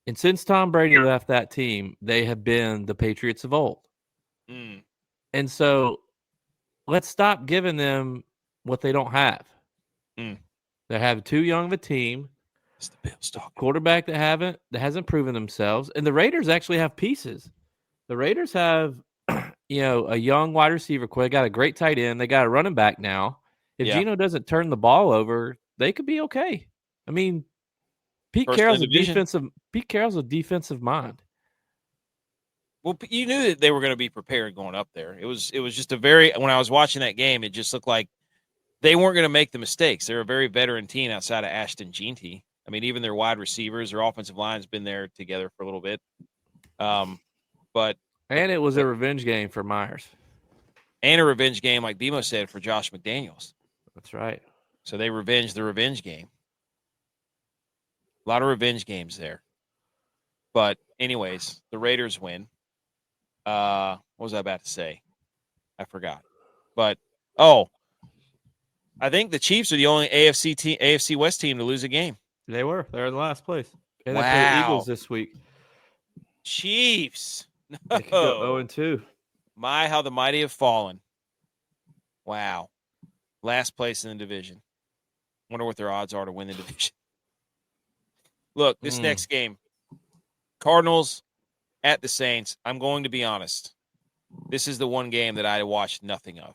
S2: And since Tom Brady left that team, they have been the Patriots of old. And so let's stop giving them what they don't have. They have too young of a team.
S1: It's the Bills talking.
S2: Quarterback that hasn't proven themselves. And the Raiders actually have pieces. The Raiders have a young wide receiver core. They got a great tight end. They got a running back now. If Geno doesn't turn the ball over, they could be okay. I mean, Pete Carroll's a defensive mind.
S1: Well, you knew that they were going to be prepared going up there. It was just when I was watching that game, it just looked like they weren't going to make the mistakes. They're a very veteran team outside of Ashton Jeanty. I mean, even their wide receivers, their offensive line's been there together for a little bit.
S2: And it was a revenge game for Myers.
S1: And a revenge game, like Bimo said, for Josh McDaniels.
S2: That's right.
S1: So they revenged the revenge game. A lot of revenge games there. But anyways, the Raiders win. What was I about to say? I forgot. But, I think the Chiefs are the only AFC West team to lose a game.
S2: They were. They're in last place. And
S1: wow.
S2: They play the Eagles this week.
S1: Chiefs. No.
S2: They could go 0-2.
S1: My, how the mighty have fallen. Wow. Last place in the division. Wonder what their odds are to win the division. Look, this next game, Cardinals at the Saints. I'm going to be honest. This is the one game that I watched nothing of.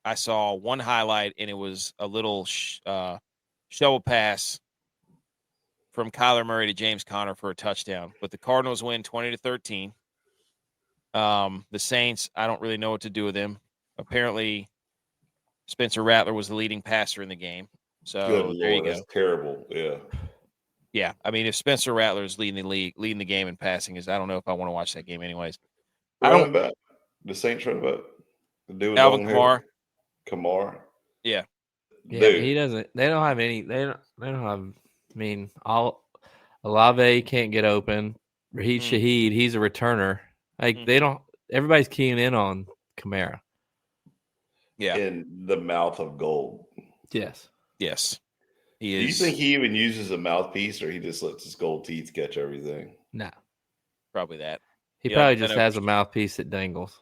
S1: I saw one highlight, and it was a little shovel pass from Kyler Murray to James Conner for a touchdown. But the Cardinals win 20-13. The Saints, I don't really know what to do with them. Apparently, Spencer Rattler was the leading passer in the game. So there you go.
S3: That's terrible. Yeah.
S1: Yeah. I mean, if Spencer Rattler is leading the game in passing, I don't know if I want to watch that game anyways.
S3: Running back. The Saints running back. The dude with
S1: Alvin Kamara.
S3: Kamara.
S1: Yeah.
S2: Yeah, he doesn't. They don't have any. They don't have. I mean, Olave can't get open. Raheed Shaheed, he's a returner. Like they don't. Everybody's keying in on Kamara.
S1: Yeah.
S3: In the mouth of gold.
S2: Yes.
S1: Yes. He is.
S3: Do you think he even uses a mouthpiece, or he just lets his gold teeth catch everything?
S2: No.
S1: Probably that.
S2: He probably just has a mouthpiece that dangles.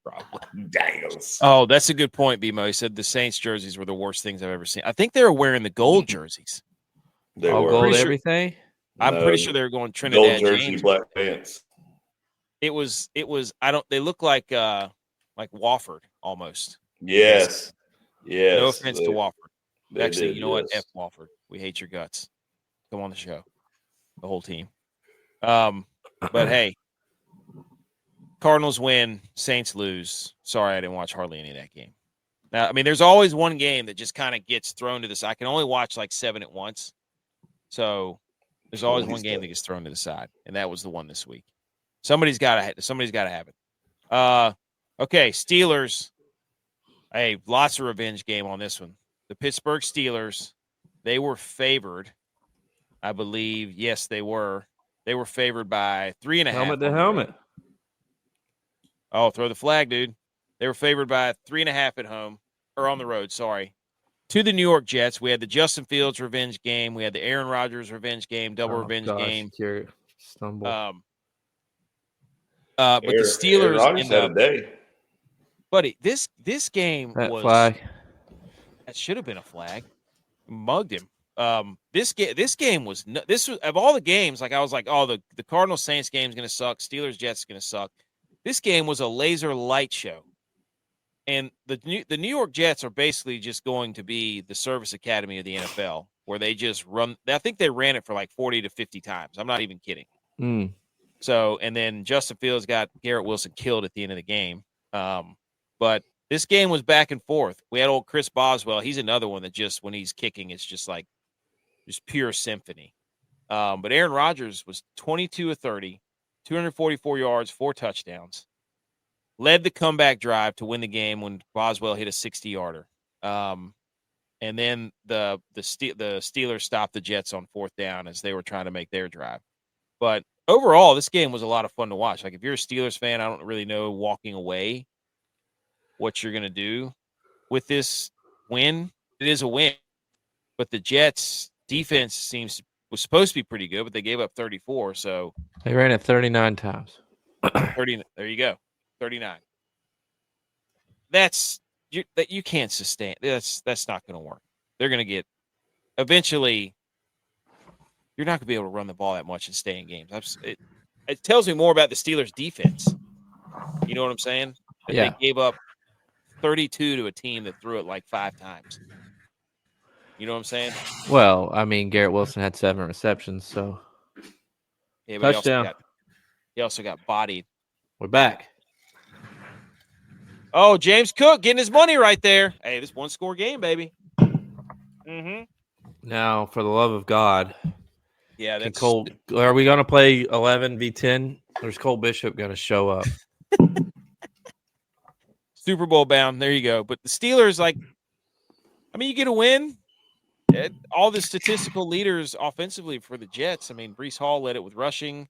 S3: Probably dangles.
S1: Oh, that's a good point, BMO. He said the Saints jerseys were the worst things I've ever seen. I think they were wearing the gold jerseys.
S3: They
S2: all
S3: were.
S2: gold everything?
S1: I'm pretty sure they were going Trinidad
S3: gold jersey,
S1: James.
S3: black pants.
S1: It was they look like Wofford almost.
S3: Yes. Yes.
S1: No offense to Wofford. Actually, you know what?
S3: Yes.
S1: F Wofford. We hate your guts. Come on the show. The whole team. But hey, Cardinals win, Saints lose. Sorry, I didn't watch hardly any of that game. Now, I mean, there's always one game that just kind of gets thrown to the side. I can only watch like 7 at once. So there's always one game that gets thrown to the side, and that was the one this week. Somebody's got to have it. Okay, Steelers. Hey, lots of revenge game on this one. The Pittsburgh Steelers, they were favored, I believe. Yes, they were. They were favored by 3.5.
S2: Helmet to helmet.
S1: Oh, throw the flag, dude. They were favored by 3.5 at home, or on the road, sorry. To the New York Jets. We had the Justin Fields revenge game. We had the Aaron Rodgers revenge game, revenge game.
S2: Stumble.
S1: But the Steelers
S3: Aaron Rodgers had a day.
S1: Buddy, this game was
S2: flag.
S1: That should have been a flag. Mugged him. This game was of all the games. Like I was like, oh, the Cardinals Saints game is going to suck. Steelers Jets is going to suck. This game was a laser light show, and the New York Jets are basically just going to be the service academy of the NFL, where they just run. I think they ran it for like 40 to 50 times. I'm not even kidding. So, and then Justin Fields got Garrett Wilson killed at the end of the game. But this game was back and forth. We had old Chris Boswell. He's another one that just, when he's kicking, it's just like just pure symphony. But Aaron Rodgers was 22 of 30, 244 yards, 4 touchdowns. Led the comeback drive to win the game when Boswell hit a 60-yarder. And then the Steelers stopped the Jets on 4th down as they were trying to make their drive. But overall, this game was a lot of fun to watch. Like, if you're a Steelers fan, I don't really know walking away what you're going to do with this win. It is a win. But the Jets' defense was supposed to be pretty good, but they gave up 34. So
S2: they ran it 39 times.
S1: 30. There you go. 39. That you can't sustain. That's not going to work. They're going to get eventually. You're not going to be able to run the ball that much and stay in games. It tells me more about the Steelers' defense. You know what I'm saying? That They gave up 32 to a team that threw it like 5 times. You know what I'm saying?
S2: Well, I mean, Garrett Wilson had 7 receptions, so
S1: yeah, but
S2: touchdown.
S1: He also got bodied.
S2: We're back.
S1: Oh, James Cook getting his money right there. Hey, this one-score game, baby. Mm-hmm.
S2: Now, for the love of God,
S1: yeah, that's
S2: Cole. Are we going to play 11v10? Or is Cole Bishop going to show up?
S1: Super Bowl bound. There you go. But the Steelers, you get a win. All the statistical leaders offensively for the Jets. I mean, Breece Hall led it with rushing.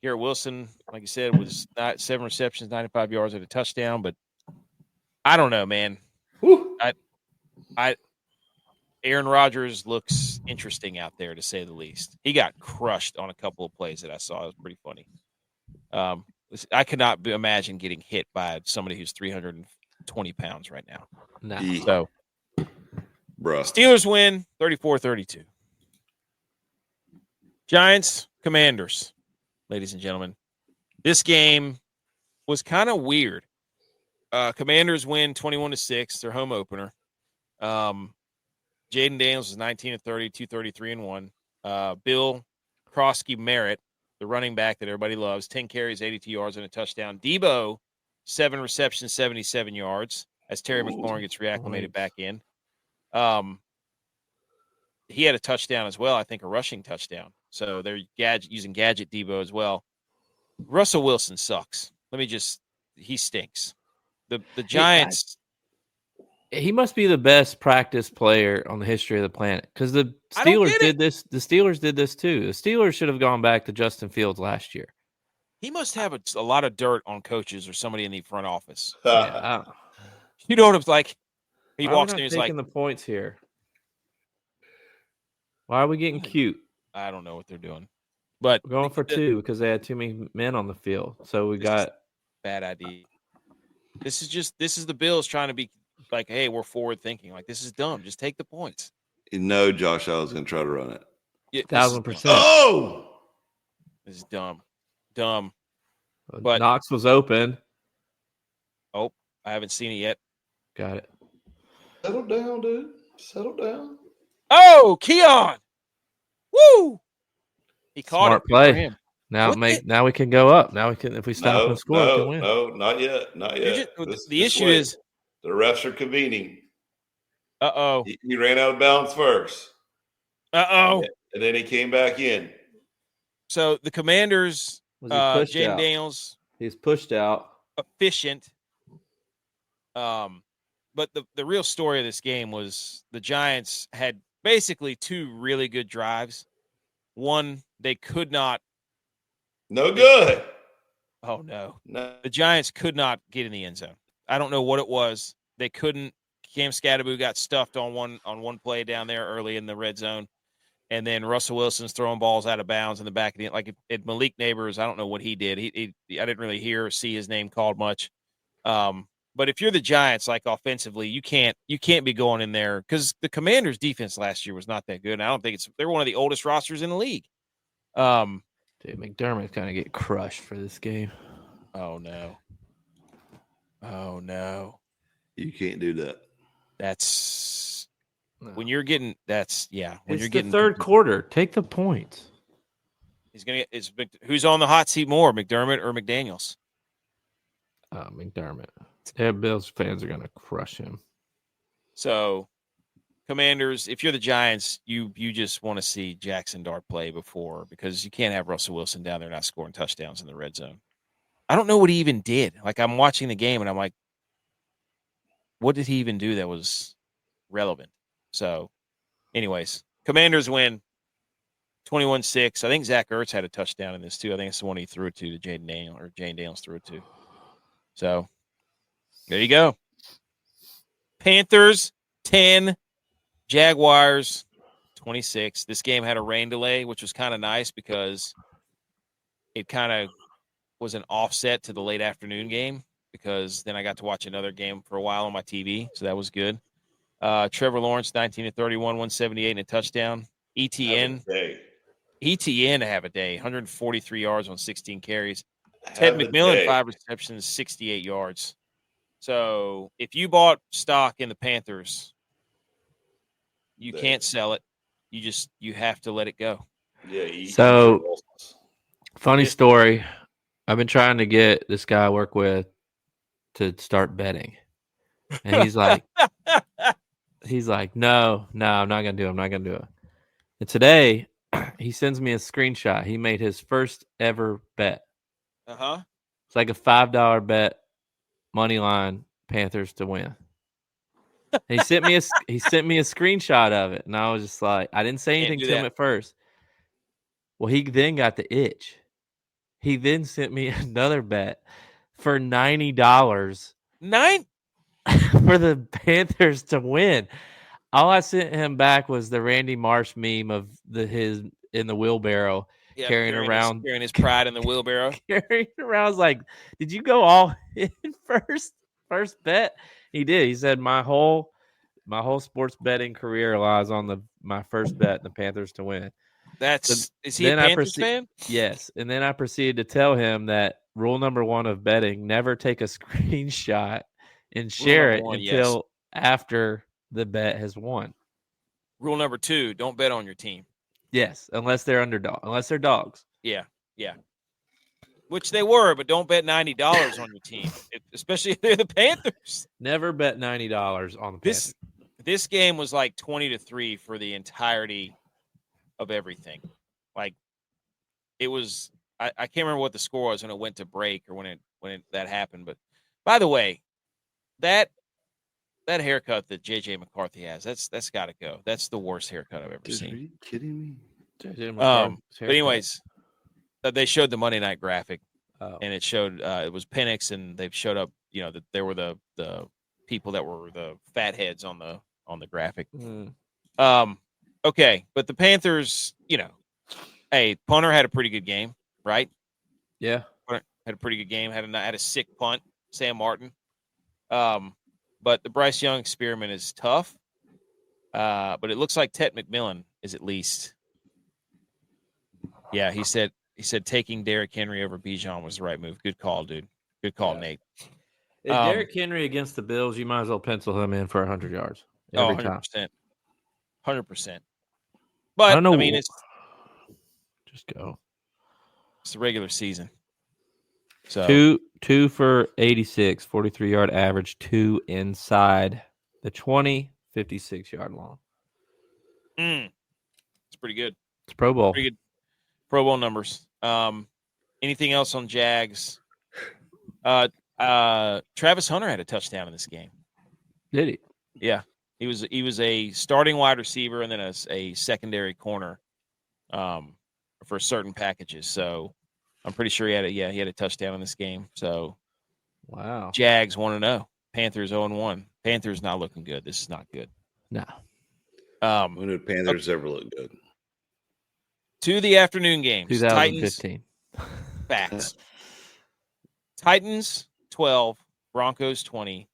S1: Garrett Wilson, like I said, was 7 receptions, 95 yards and a touchdown. But I don't know, man. Aaron Rodgers looks interesting out there, to say the least. He got crushed on a couple of plays that I saw. It was pretty funny. I could not imagine getting hit by somebody who's 320 pounds right now.
S2: No.
S1: So,
S3: bruh.
S1: Steelers win 34-32. Giants, Commanders, ladies and gentlemen. This game was kind of weird. Commanders win 21-6, their home opener. Jaden Daniels was 19 of 30, 233-1. Bill Krosky Merritt, the running back that everybody loves, 10 carries, 82 yards, and a touchdown. Debo, 7 receptions, 77 yards, as Terry McLaurin gets reacclimated back in. He had a touchdown as well, I think a rushing touchdown. So they're using Gadget Debo as well. Russell Wilson sucks. He stinks. The Giants.
S2: He must be the best practice player on the history of the planet, because the Steelers did this. The Steelers did this too. The Steelers should have gone back to Justin Fields last year.
S1: He must have a lot of dirt on coaches or somebody in the front office.
S2: Yeah,
S1: you know what it's like? He walks in and he's like,
S2: taking the points here. Why are we getting cute?
S1: I don't know what they're doing. But
S2: we're going for 2 because they had too many men on the field. So we got
S1: bad idea. This is the Bills trying to be like, hey, we're forward thinking. Like, this is dumb. Just take the points.
S3: You know Josh Allen's going to try to run it.
S1: Yeah,
S2: 1,000%.
S3: Oh!
S1: This is dumb. Dumb. But
S2: Knox was open.
S1: Oh, I haven't seen it yet.
S2: Got it.
S3: Settle down, dude. Settle down.
S1: Oh, Keon. Woo! He caught
S2: Smart
S1: it.
S2: play.
S1: For him.
S2: Now we can go up. Now we can, if we stop and score, we can win.
S3: No, not yet. Not yet.
S1: The issue is
S3: the refs are convening.
S1: Uh-oh.
S3: He ran out of bounds first.
S1: Uh-oh.
S3: And then he came back in.
S1: So the Commanders
S2: Was he pushed
S1: Jaden
S2: out?
S1: Daniels,
S2: He's pushed out.
S1: efficient. But the real story of this game was the Giants had basically two really good drives. One, they could not.
S3: No good.
S1: Oh, no.
S3: No.
S1: The Giants could not get in the end zone. I don't know what it was. They couldn't. Cam Scatterbo got stuffed on one play down there early in the red zone. And then Russell Wilson's throwing balls out of bounds in the back of the end. Like if Malik Neighbors, I don't know what he did. I didn't really hear or see his name called much. But if you're the Giants, like offensively, you can't be going in there because the Commanders' defense last year was not that good. And I don't think they're one of the oldest rosters in the league.
S2: Dude, McDermott's gonna get crushed for this game.
S1: Oh no.
S3: You can't do that.
S1: That's
S2: No.
S1: when you're getting. That's yeah. When
S2: It's
S1: you're
S2: the
S1: getting
S2: third quarter. Take the points.
S1: he's gonna get. Who's on the hot seat more, McDermott or McDaniels?
S2: McDermott. Yeah, Bills fans are gonna crush him.
S1: So, Commanders, if you're the Giants, you just want to see Jackson Dart play before because you can't have Russell Wilson down there not scoring touchdowns in the red zone. I don't know what he even did. Like I'm watching the game and I'm like, what did he even do that was relevant? So, anyways, Commanders win 21-6. I think Zach Ertz had a touchdown in this too. I think it's the one he threw it to Jane Daniels threw it to. So, there you go. Panthers 10, Jaguars 26. This game had a rain delay, which was kind of nice because it kind of was an offset to the late afternoon game because then I got to watch another game for a while on my TV, so that was good. Trevor Lawrence, 19-31, 178 and a touchdown. ETN to have a day, 143 yards on 16 carries. Ted McMillan, 5 receptions, 68 yards. So if you bought stock in the Panthers, you can't sell it. You have to let it go.
S3: Yeah.
S2: So, funny story. I've been trying to get this guy I work with to start betting. And he's like, no, I'm not going to do it. I'm not going to do it. And today, he sends me a screenshot. He made his first ever bet.
S1: Uh-huh.
S2: It's like a $5 bet, money line, Panthers to win. And he sent me a screenshot of it. And I was just like, I didn't say anything to him at first. Well, he then got the itch. He then sent me another bet for $90 for the Panthers to win. All I sent him back was the Randy Marsh meme of his in the wheelbarrow carrying
S1: his pride in the wheelbarrow.
S2: Carrying around. I was like, did you go all in first bet? He did. He said my whole sports betting career lies on my first bet, the Panthers to win.
S1: Is he a Panthers fan?
S2: Yes. And then I proceeded to tell him that rule number 1 of betting, never take a screenshot and share it until after the bet has won.
S1: Rule number 2, don't bet on your team.
S2: Yes, unless they're dogs.
S1: Yeah. Which they were, but don't bet $90 on your team, especially if they're the Panthers.
S2: Never bet $90 on the Panthers.
S1: This game was like 20-3 for the entirety of everything. Like it was, I can't remember what the score was when it went to break or when that happened. But by the way, that haircut that JJ McCarthy has, that's got to go. That's the worst haircut I've ever seen.
S3: Are you kidding me?
S1: But anyways, they showed the Monday night graphic, and it showed it was Penix, and they've showed up. You know that there were the people that were the fat heads on the graphic. Okay, but the Panthers, hey, punter had a pretty good game, right?
S2: Yeah,
S1: punter had a pretty good game. Had a sick punt, Sam Martin. But the Bryce Young experiment is tough. But it looks like Ted McMillan is at least. Yeah, he said taking Derrick Henry over Bijan was the right move. Good call, dude. Good call, Nate.
S2: If Derrick Henry against the Bills, you might as well pencil him in for 100 yards every
S1: 100%. 100%. But, I mean, it's
S2: just go.
S1: It's the regular season. So
S2: 2 for 86, 43-yard average, 2 inside the 20, 56-yard long.
S1: It's pretty good.
S2: It's Pro Bowl.
S1: Pretty good Pro Bowl numbers. Anything else on Jags? Travis Hunter had a touchdown in this game.
S2: Did he?
S1: Yeah, he was a starting wide receiver and then a secondary corner, for certain packages. So I'm pretty sure he had a touchdown in this game. So
S2: wow,
S1: Jags 1-0, Panthers 0-1. Panthers not looking good. This is not good.
S2: No.
S3: When did Panthers ever look good?
S1: To the afternoon games.
S2: 2015.
S1: Titans, facts. Titans 12, Broncos 20.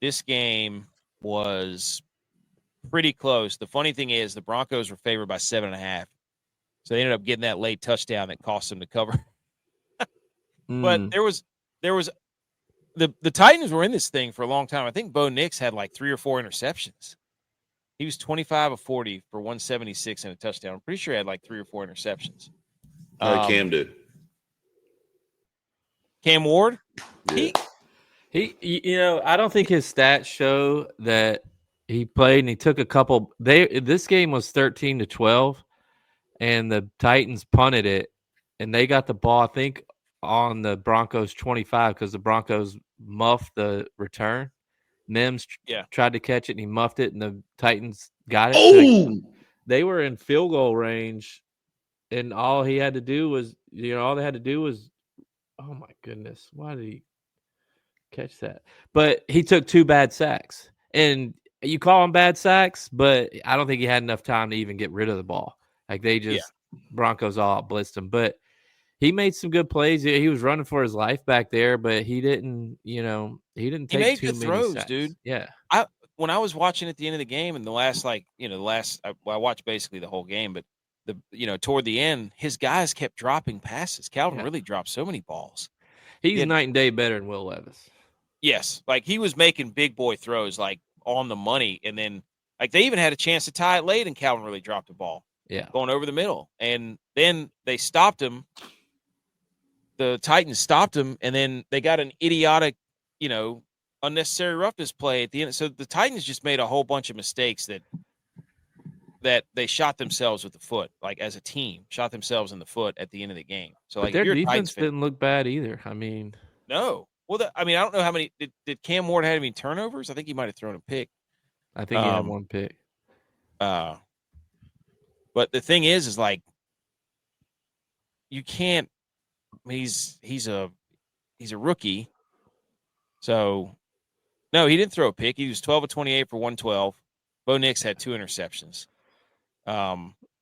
S1: This game was pretty close. The funny thing is the Broncos were favored by 7.5. So they ended up getting that late touchdown that cost them to cover. But there was the Titans were in this thing for a long time. I think Bo Nix had like 3 or 4 interceptions. He was 25 of 40 for 176 and a touchdown. I'm pretty sure he had like 3 or 4 interceptions.
S3: Cam did.
S1: Cam Ward?
S3: Yeah.
S2: He I don't think his stats show that he played and he took a couple. This game was 13-12, and the Titans punted it, and they got the ball, I think, on the Broncos 25 because the Broncos muffed the return. Mims tried to catch it, and he muffed it, and the Titans got it.
S3: Oh!
S2: They were in field goal range, and all they had to do was, oh, my goodness, why did he catch that? But he took 2 bad sacks. And you call them bad sacks, but I don't think he had enough time to even get rid of the ball. Like, Broncos all blitzed him. But he made some good plays. He was running for his life back there, but he didn't take
S1: made
S2: too
S1: good
S2: many
S1: throws,
S2: sacks.
S1: dude.
S2: Yeah.
S1: When I was watching at the end of the game and I watched basically the whole game, but toward the end, his guys kept dropping passes. Calvin really dropped so many balls.
S2: He's night and day better than Will Levis.
S1: Yes. Like he was making big boy throws like on the money. And then like they even had a chance to tie it late and Calvin really dropped the ball.
S2: Yeah.
S1: Going over the middle. And then they stopped him. The Titans stopped him, and then they got an idiotic, unnecessary roughness play at the end. So the Titans just made a whole bunch of mistakes that they shot themselves with the foot, like as a team, shot themselves in the foot at the end of the game. So like
S2: their defense didn't look bad either. I mean,
S1: no. Well, I don't know how many did Cam Ward have any turnovers? I think he might have thrown a pick.
S2: I think he had 1 pick.
S1: But the thing is like you can't. He's a rookie. So no, he didn't throw a pick. He was 12 of 28 for 112. Bo Nix had 2 interceptions.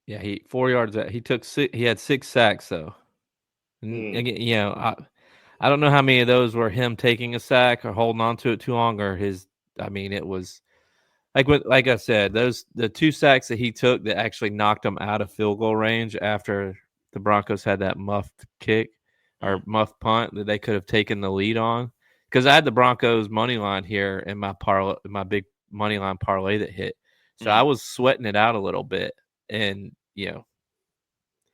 S2: He 4 yards. He took 6. He had 6 sacks though. Again, I don't know how many of those were him taking a sack or holding on to it too long, or his. I mean, it was like I said, the 2 sacks that he took that actually knocked him out of field goal range after the Broncos had that muffed kick or muffed punt that they could have taken the lead on. Because I had the Broncos money line here in my big money line parlay that hit, so I was sweating it out a little bit, and
S1: well,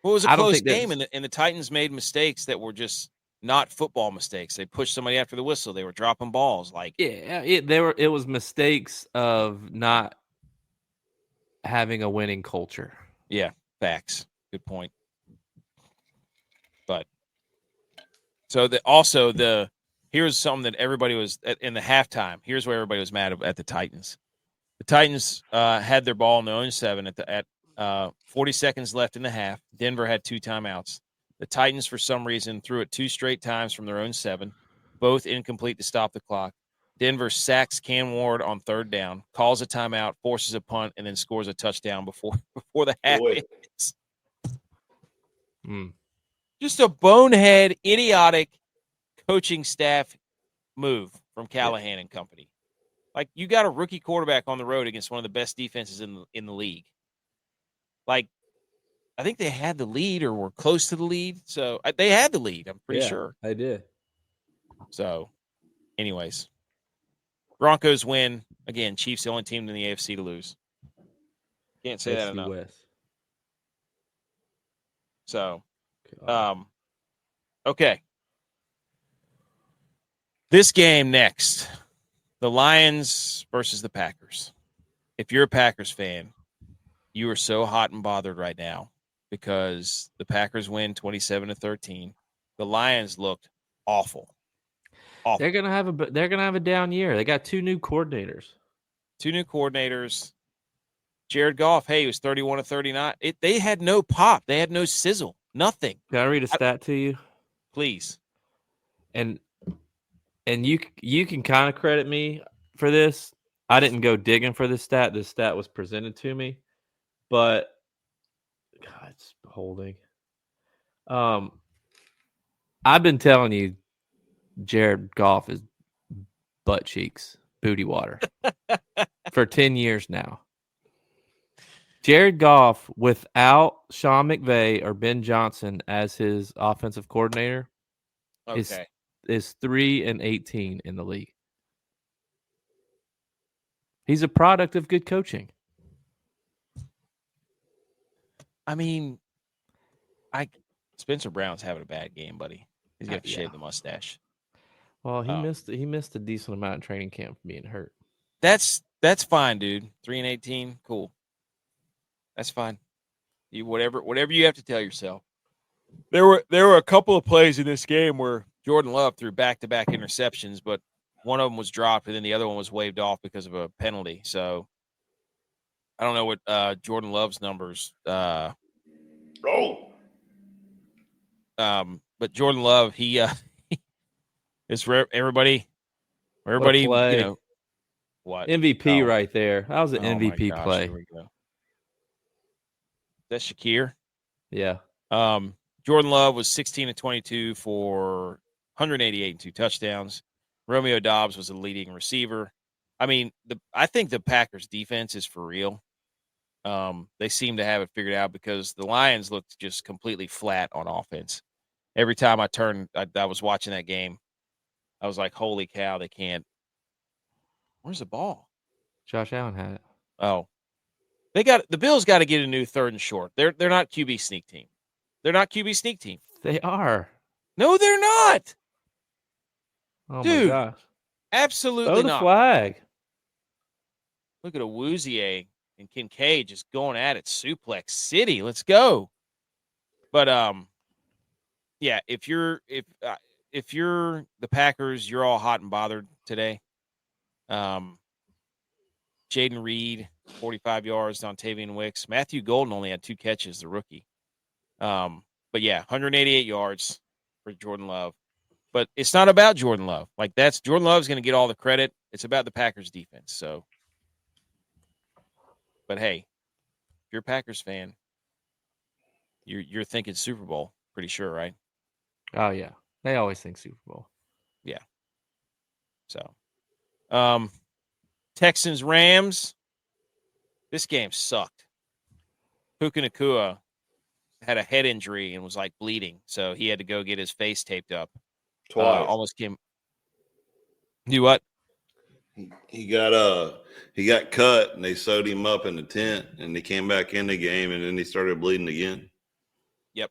S1: it was a close game, and the Titans made mistakes that were just not football mistakes. They pushed somebody after the whistle. They were dropping balls. Like
S2: it was mistakes of not having a winning culture.
S1: Yeah, facts. Good point. But so here's something that everybody was in the halftime. Here's where everybody was mad at the Titans. The Titans had their ball in their own 7 at 40 seconds left in the half. Denver had 2 timeouts. The Titans, for some reason, threw it 2 straight times from their own 7, both incomplete to stop the clock. Denver sacks Cam Ward on 3rd down, calls a timeout, forces a punt, and then scores a touchdown before the half ends. Just a bonehead, idiotic coaching staff move from Callahan and company. Like, you got a rookie quarterback on the road against one of the best defenses in the league. Like, I think they had the lead or were close to the lead. So they had the lead, I'm pretty sure.
S2: They did.
S1: So, anyways, Broncos win. Again, Chiefs the only team in the AFC to lose. Can't say that enough.
S2: West.
S1: So, okay. This game next, the Lions versus the Packers. If you're a Packers fan, you are so hot and bothered right now because the Packers win 27-13. the Lions looked awful.
S2: They're gonna have a down year. They got 2 new coordinators.
S1: 2 new coordinators. Jared Goff, hey, he was 31 of 39. They had no pop. They had no sizzle. Nothing.
S2: Can I read a stat to you?
S1: Please.
S2: And you can kind of credit me for this. I didn't go digging for this stat. This stat was presented to me, but God, it's holding. I've been telling you, Jared Goff is butt cheeks, booty water for 10 years now. Jared Goff, without Sean McVay or Ben Johnson as his offensive coordinator, is 3-18 in the league. He's a product of good coaching.
S1: I mean, Spencer Brown's having a bad game, buddy. He's got to shave the mustache.
S2: Well, he missed a decent amount of training camp being hurt.
S1: That's fine, dude. 3-18, cool. That's fine. You whatever you have to tell yourself. There were a couple of plays in this game where Jordan Love threw back-to-back interceptions, but one of them was dropped and then the other one was waved off because of a penalty. So I don't know what Jordan Love's numbers. But Jordan Love, he is for everybody. Everybody, you know what
S2: MVP right there. That was an MVP play.
S1: Here we go. That's Shakir.
S2: Yeah.
S1: Jordan Love was 16 of 22 for 188 and 2 touchdowns. Romeo Doubs was the leading receiver. I mean, I think the Packers defense is for real. They seem to have it figured out because the Lions looked just completely flat on offense. Every time I turned, I was watching that game. I was like, holy cow, they can't. Where's the ball?
S2: Josh Allen had it.
S1: Oh, the Bills got to get a new 3rd and short. They're not QB sneak team. They're not QB sneak team.
S2: They are.
S1: No, they're not.
S2: Oh,
S1: dude,
S2: my gosh.
S1: Absolutely
S2: Throw the
S1: not.
S2: flag.
S1: Look at Awuzie and Kincaid just going at it. Suplex City. Let's go. But yeah, if you're the Packers, you're all hot and bothered today. Jaden Reed, 45 yards. Dontavian Wicks. Matthew Golden only had 2 catches, the rookie. But yeah, 188 yards for Jordan Love. But it's not about Jordan Love. Like Jordan Love's going to get all the credit. It's about the Packers defense. So, but hey, if you're a Packers fan, you're thinking Super Bowl, pretty sure, right?
S2: Oh yeah, they always think Super Bowl.
S1: Yeah. So, Texans Rams. This game sucked. Puka Nacua had a head injury and was like bleeding, so he had to go get his face taped up.
S3: Twice.
S1: Almost came. Do what?
S3: He got cut and they sewed him up in the tent and he came back in the game and then he started bleeding again.
S1: Yep.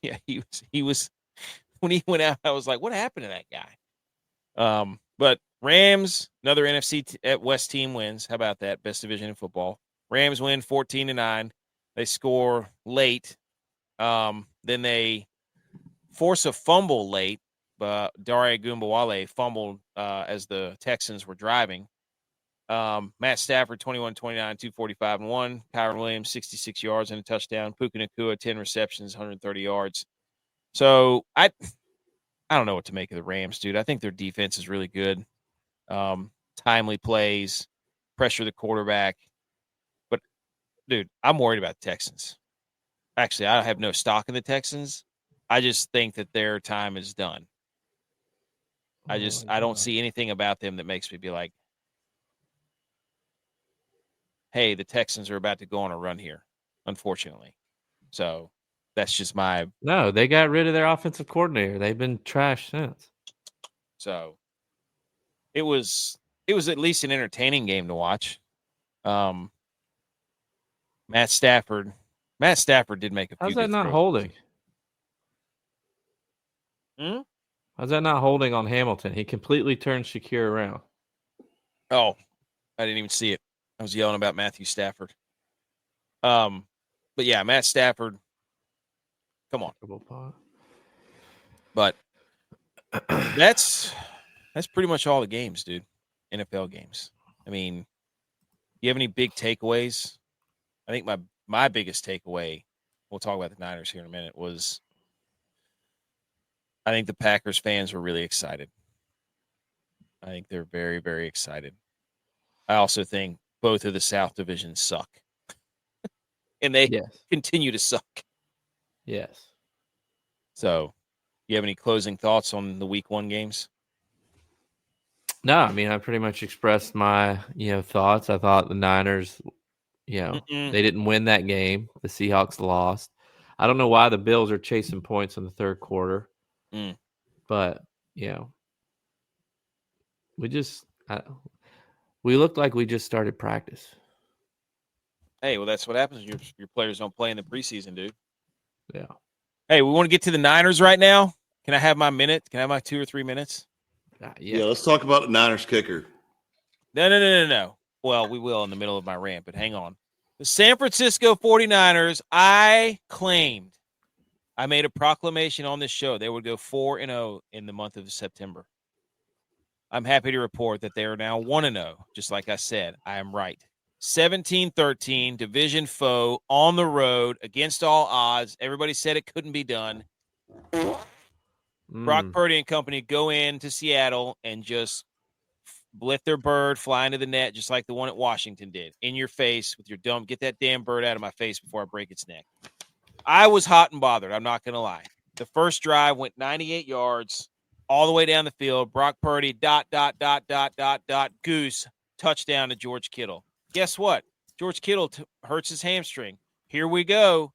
S1: Yeah, he was when he went out, I was like, what happened to that guy? But Rams, another NFC West team wins. How about that? Best division in football. Rams win 14-9. They score late. Then they force a fumble late, but Dare Ogunbowale fumbled as the Texans were driving. Matt Stafford, 21-29, 245 and 1. Kyron Williams, 66 yards and a touchdown. Puka Nacua, 10 receptions, 130 yards. So I don't know what to make of the Rams, dude. I think their defense is really good. Timely plays, pressure the quarterback. But, dude, I'm worried about the Texans. Actually, I have no stock in the Texans. I just think that their time is done. I don't see anything about them that makes me be like, hey, the Texans are about to go on a run here, unfortunately. So that's just my.
S2: No, they got rid of their offensive coordinator. They've been trashed since.
S1: So it was at least an entertaining game to watch. Matt Stafford did make a few.
S2: How's that not holding? How's that not holding on Hamilton? He completely turned Shakir around.
S1: Oh, I didn't even see it. I was yelling about Matthew Stafford. But yeah, Matt Stafford. Come on. But that's pretty much all the games, dude. NFL games. I mean, you have any big takeaways? I think my biggest takeaway, we'll talk about the Niners here in a minute, was I think the Packers fans were really excited. I think they're very, very excited. I also think both of the South divisions suck. And they continue to suck.
S2: Yes.
S1: So, you have any closing thoughts on the Week 1 games?
S2: No, I mean, I pretty much expressed my, thoughts. I thought the Niners, they didn't win that game. The Seahawks lost. I don't know why the Bills are chasing points in the third quarter. But, we looked like we just started practice.
S1: Hey, well, that's what happens when your players don't play in the preseason, dude.
S2: Yeah.
S1: Hey, we want to get to the Niners right now. Can I have my minute? Can I have my 2 or 3 minutes?
S3: Yeah, let's talk about the Niners kicker.
S1: No. Well, we will in the middle of my rant, but hang on. The San Francisco 49ers, I made a proclamation on this show. They would go 4-0 in the month of September. I'm happy to report that they are now 1-0. Just like I said, I am right. 17-13, division foe, on the road, against all odds. Everybody said it couldn't be done. Brock Purdy and company go into Seattle and just let their bird fly into the net just like the one at Washington did. In your face with your dumb, get that damn bird out of my face before I break its neck. I was hot and bothered, I'm not going to lie. The first drive went 98 yards all the way down the field. Brock Purdy, ... goose, touchdown to George Kittle. Guess what? George Kittle hurts his hamstring. Here we go.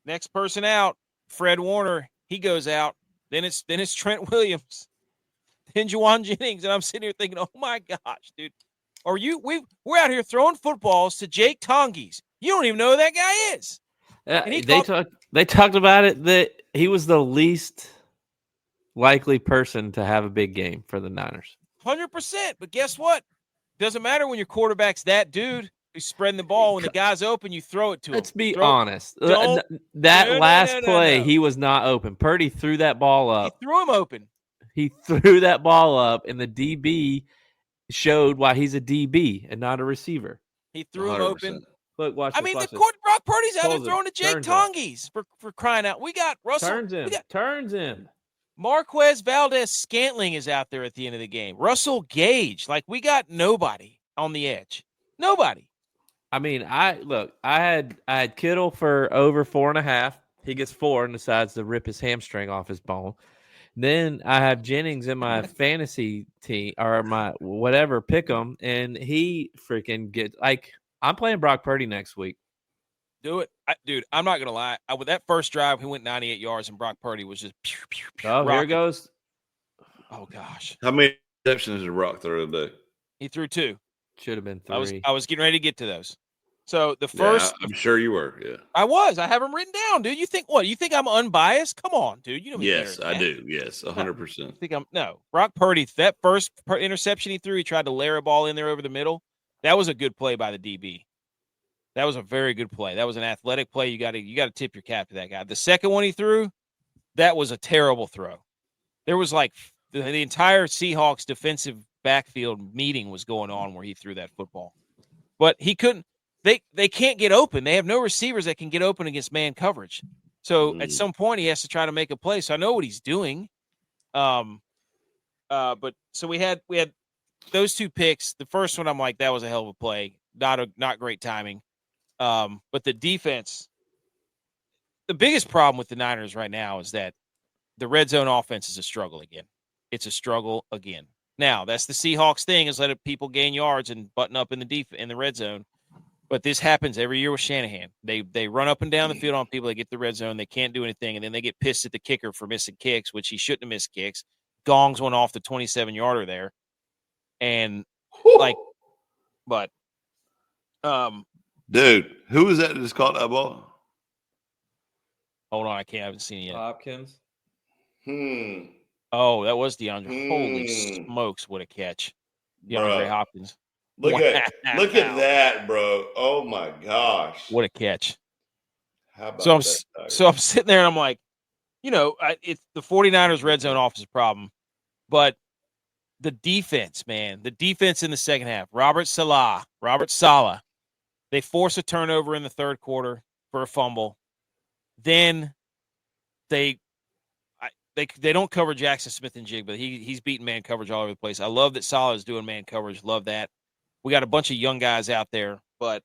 S1: Next person out, Fred Warner. He goes out. Then it's Trent Williams. Then Juwan Jennings. And I'm sitting here thinking, oh, my gosh, dude. We're out here throwing footballs to Jake Tonges. You don't even know who that guy is.
S2: They talked about it that he was the least likely person to have a big game for the Niners.
S1: 100%. But guess what? Doesn't matter when your quarterback's that dude who's spreading the ball. When the guy's open, you throw it to him.
S2: Let's be honest. That last play, he was not open. Purdy threw that ball up.
S1: He threw him open.
S2: He threw that ball up, and the DB showed why he's a DB and not a receiver.
S1: He threw 100%. Him open.
S2: Look, watch
S1: this. Brock Purdy's out there throwing to Jake Tonges for crying out. We got Russell.
S2: Turns him.
S1: Marquez Valdez-Scantling is out there at the end of the game. Russell Gage. Like, we got nobody on the edge. Nobody.
S2: I mean, I had Kittle for over 4.5. He gets 4 and decides to rip his hamstring off his bone. Then I have Jennings in my fantasy team or my whatever pick him, and he freaking gets like I'm playing Brock Purdy next week.
S1: Do it, dude. I'm not gonna lie. With that first drive, he went 98 yards, and Brock Purdy was just pew, pew, pew,
S2: oh, rocking. Here it goes.
S1: Oh gosh,
S3: how many receptions did Brock throw today?
S1: He threw 2.
S2: Should have been 3.
S1: I was getting ready to get to those. So the first,
S3: I'm sure you were. Yeah,
S1: I was. I have them written down, dude. You think what? You think I'm unbiased? Come on, dude. You know me.
S3: Yes, I do. Yes, 100%.
S1: Think I'm no Brock Purdy. That first interception he threw, he tried to layer a ball in there over the middle. That was a good play by the DB. That was a very good play. That was an athletic play. You got to tip your cap to that guy. The second one he threw, that was a terrible throw. There was like the entire Seahawks defensive backfield meeting was going on where he threw that football, but he couldn't. They can't get open. They have no receivers that can get open against man coverage. So at some point he has to try to make a play. So I know what he's doing. But so we had those 2 picks. The first one I'm like, that was a hell of a play. Not great timing. But the defense, the biggest problem with the Niners right now is that the red zone offense is a struggle again. It's a struggle again. Now that's the Seahawks thing, is let people gain yards and button up in the red zone. But this happens every year with Shanahan. They run up and down the field on people. They get the red zone. They can't do anything. And then they get pissed at the kicker for missing kicks, which he shouldn't have missed kicks. Gongs went off the 27-yarder there. And
S3: dude, who was that just caught that ball?
S1: Hold on. I haven't seen it yet.
S2: Hopkins.
S1: Oh, that was DeAndre. Holy smokes. What a catch. DeAndre Hopkins.
S3: Look at that, bro. Oh my gosh.
S1: What a catch.
S3: How about
S1: so I'm sitting there and I'm like, it's the 49ers red zone offense problem, but the defense, man, the defense in the second half, Robert Saleh, they force a turnover in the third quarter for a fumble. Then they don't cover Jackson Smith and Jig, but he's beating man coverage all over the place. I love that Saleh is doing man coverage. Love that. We got a bunch of young guys out there, but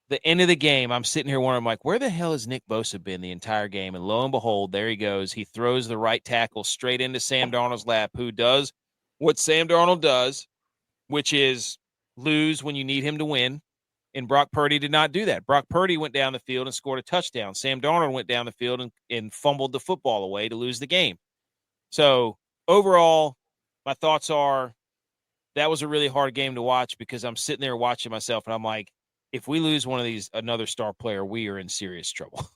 S1: the end of the game, I'm sitting here wondering, like, where the hell has Nick Bosa been the entire game? And lo and behold, there he goes. He throws the right tackle straight into Sam Darnold's lap, who does what Sam Darnold does, which is lose when you need him to win. And Brock Purdy did not do that. Brock Purdy went down the field and scored a touchdown. Sam Darnold went down the field and fumbled the football away to lose the game. So overall, my thoughts are that was a really hard game to watch because I'm sitting there watching myself and I'm like, if we lose one of these, another star player, we are in serious trouble.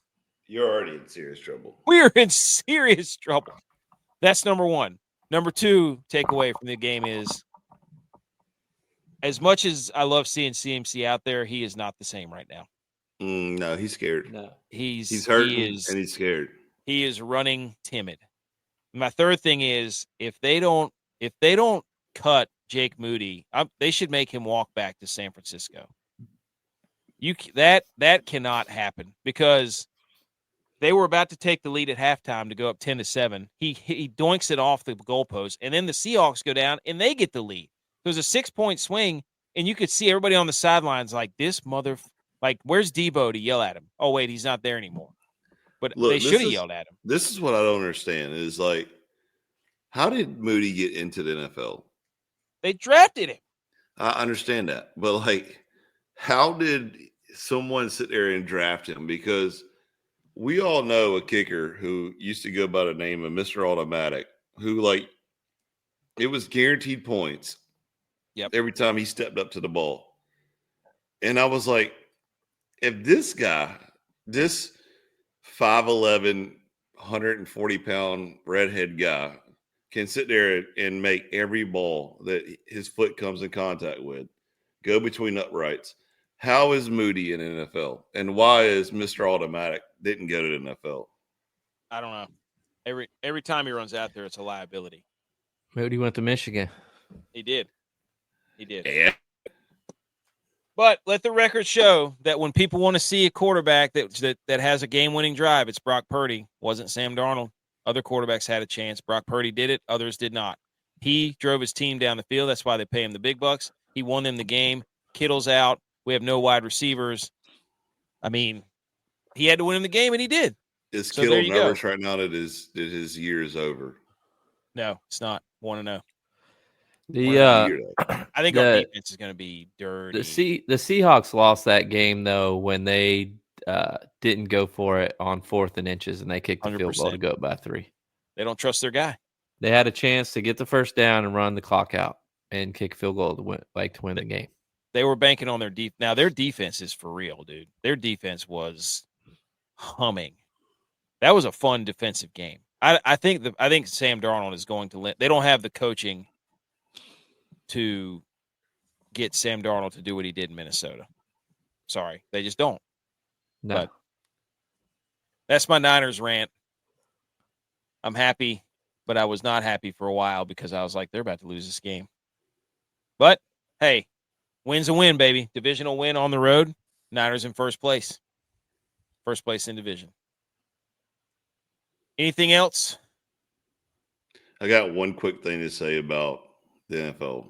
S3: You're already in serious trouble.
S1: We are in serious trouble. That's number one. Number two takeaway from the game is, as much as I love seeing CMC out there, he is not the same right now.
S3: No, he's scared.
S2: No,
S3: he's hurting and he's scared.
S1: He is running timid. My third thing is if they don't cut Jake Moody, they should make him walk back to San Francisco. That cannot happen because they were about to take the lead at halftime to go up 10-7. He doinks it off the goalpost, and then the Seahawks go down and they get the lead. There's a 6-point swing, and you could see everybody on the sidelines like this where's Debo to yell at him? Oh wait, he's not there anymore. But look, they should have yelled at him.
S3: This is what I don't understand is like, how did Moody get into the NFL?
S1: They drafted him.
S3: I understand that, but like, how did someone sit there and draft him? Because we all know a kicker who used to go by the name of Mr. Automatic, who like it was guaranteed points.
S1: Yep.
S3: Every time he stepped up to the ball. And I was like, if this guy, this 5'11", 140-pound redhead guy can sit there and make every ball that his foot comes in contact with go between uprights, how is Moody in the NFL? And why is Mr. Automatic didn't go to the NFL?
S1: I don't know. Every time he runs out there, it's a liability.
S2: Moody went to Michigan.
S1: He did.
S3: Yeah.
S1: But let the record show that when people want to see a quarterback that has a game-winning drive, it's Brock Purdy. Wasn't Sam Darnold. Other quarterbacks had a chance. Brock Purdy did it. Others did not. He drove his team down the field. That's why they pay him the big bucks. He won them the game. Kittle's out. We have no wide receivers. I mean, he had to win him the game, and he did.
S3: Is Kittle nervous right now that his year is over?
S1: No, it's not. 1-0.
S2: I
S1: think our defense is going to be dirty.
S2: The Seahawks lost that game though when they didn't go for it on 4th and inches and they kicked the 100%. Field goal to go up by 3.
S1: They don't trust their guy.
S2: They had a chance to get the first down and run the clock out and kick a field goal to win the game.
S1: They were banking on their Now their defense is for real, dude. Their defense was humming. That was a fun defensive game. I think Sam Darnold is going to they don't have the coaching to get Sam Darnold to do what he did in Minnesota. Sorry, they just don't.
S2: No.
S1: But that's my Niners rant. I'm happy, but I was not happy for a while because I was like, they're about to lose this game. But, hey, win's a win, baby. Divisional win on the road. Niners in first place. First place in division. Anything else?
S3: I got one quick thing to say about the NFL.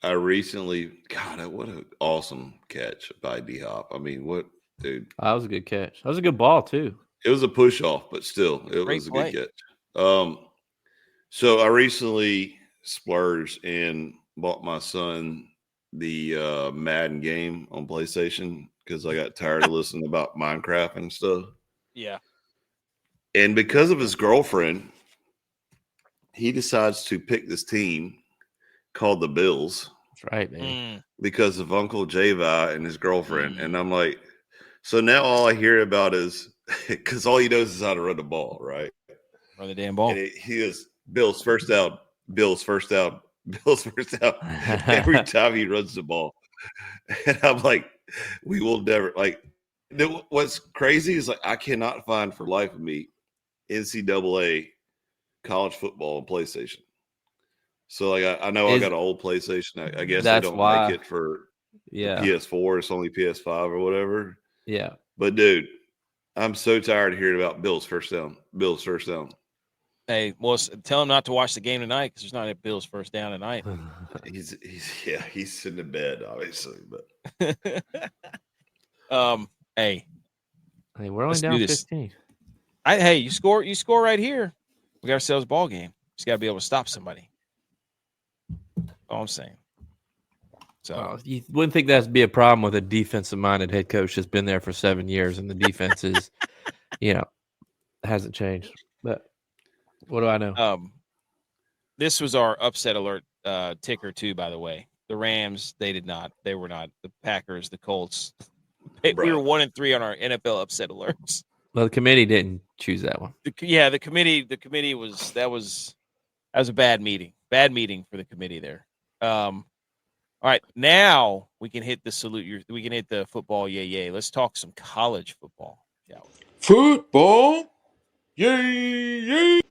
S3: I recently, God, what an awesome catch by D-Hop. I mean, what, dude?
S2: That was a good catch. That was a good ball, too.
S3: It was a push-off, but still, it was a good catch. So I recently splurged and bought my son the Madden game on PlayStation because I got tired of listening about Minecraft and stuff.
S1: Yeah.
S3: And because of his girlfriend, he decides to pick this team called the Bills.
S2: That's right, man.
S3: Because of Uncle Javi and his girlfriend. And I'm like, so now all I hear about is because all he knows is how to run the ball, right?
S1: Run the damn ball.
S3: And he is Bills first out, Bills first out, Bills first out every time he runs the ball. And I'm like, we will never, like, what's crazy is like I cannot find for life of me NCAA college football on PlayStation. So like I know I got an old PlayStation. I guess they don't make it for PS4. It's only PS5 or whatever.
S2: Yeah.
S3: But dude, I'm so tired of hearing about Bills first down. Bills first down.
S1: Hey, well, tell him not to watch the game tonight because there's not a Bills first down tonight.
S3: He's sitting in bed, obviously, but
S1: hey,
S2: we're only down 15.
S1: You score right here. We got ourselves a ball game. Just got to be able to stop somebody. All I'm saying. So
S2: you wouldn't think that'd be a problem with a defensive-minded head coach that's been there for 7 years, and the defense is, hasn't changed. But what do I know?
S1: This was our upset alert ticker too. By the way, the Rams they did not. They were not. The Packers, the Colts. We were 1-3 on our NFL upset alerts.
S2: Well, the committee didn't choose that one.
S1: The committee was that was a bad meeting. Bad meeting for the committee there. All right, now we can hit the salute. We can hit the football. Yay! Let's talk some college football. Yeah.
S5: Football. Yay!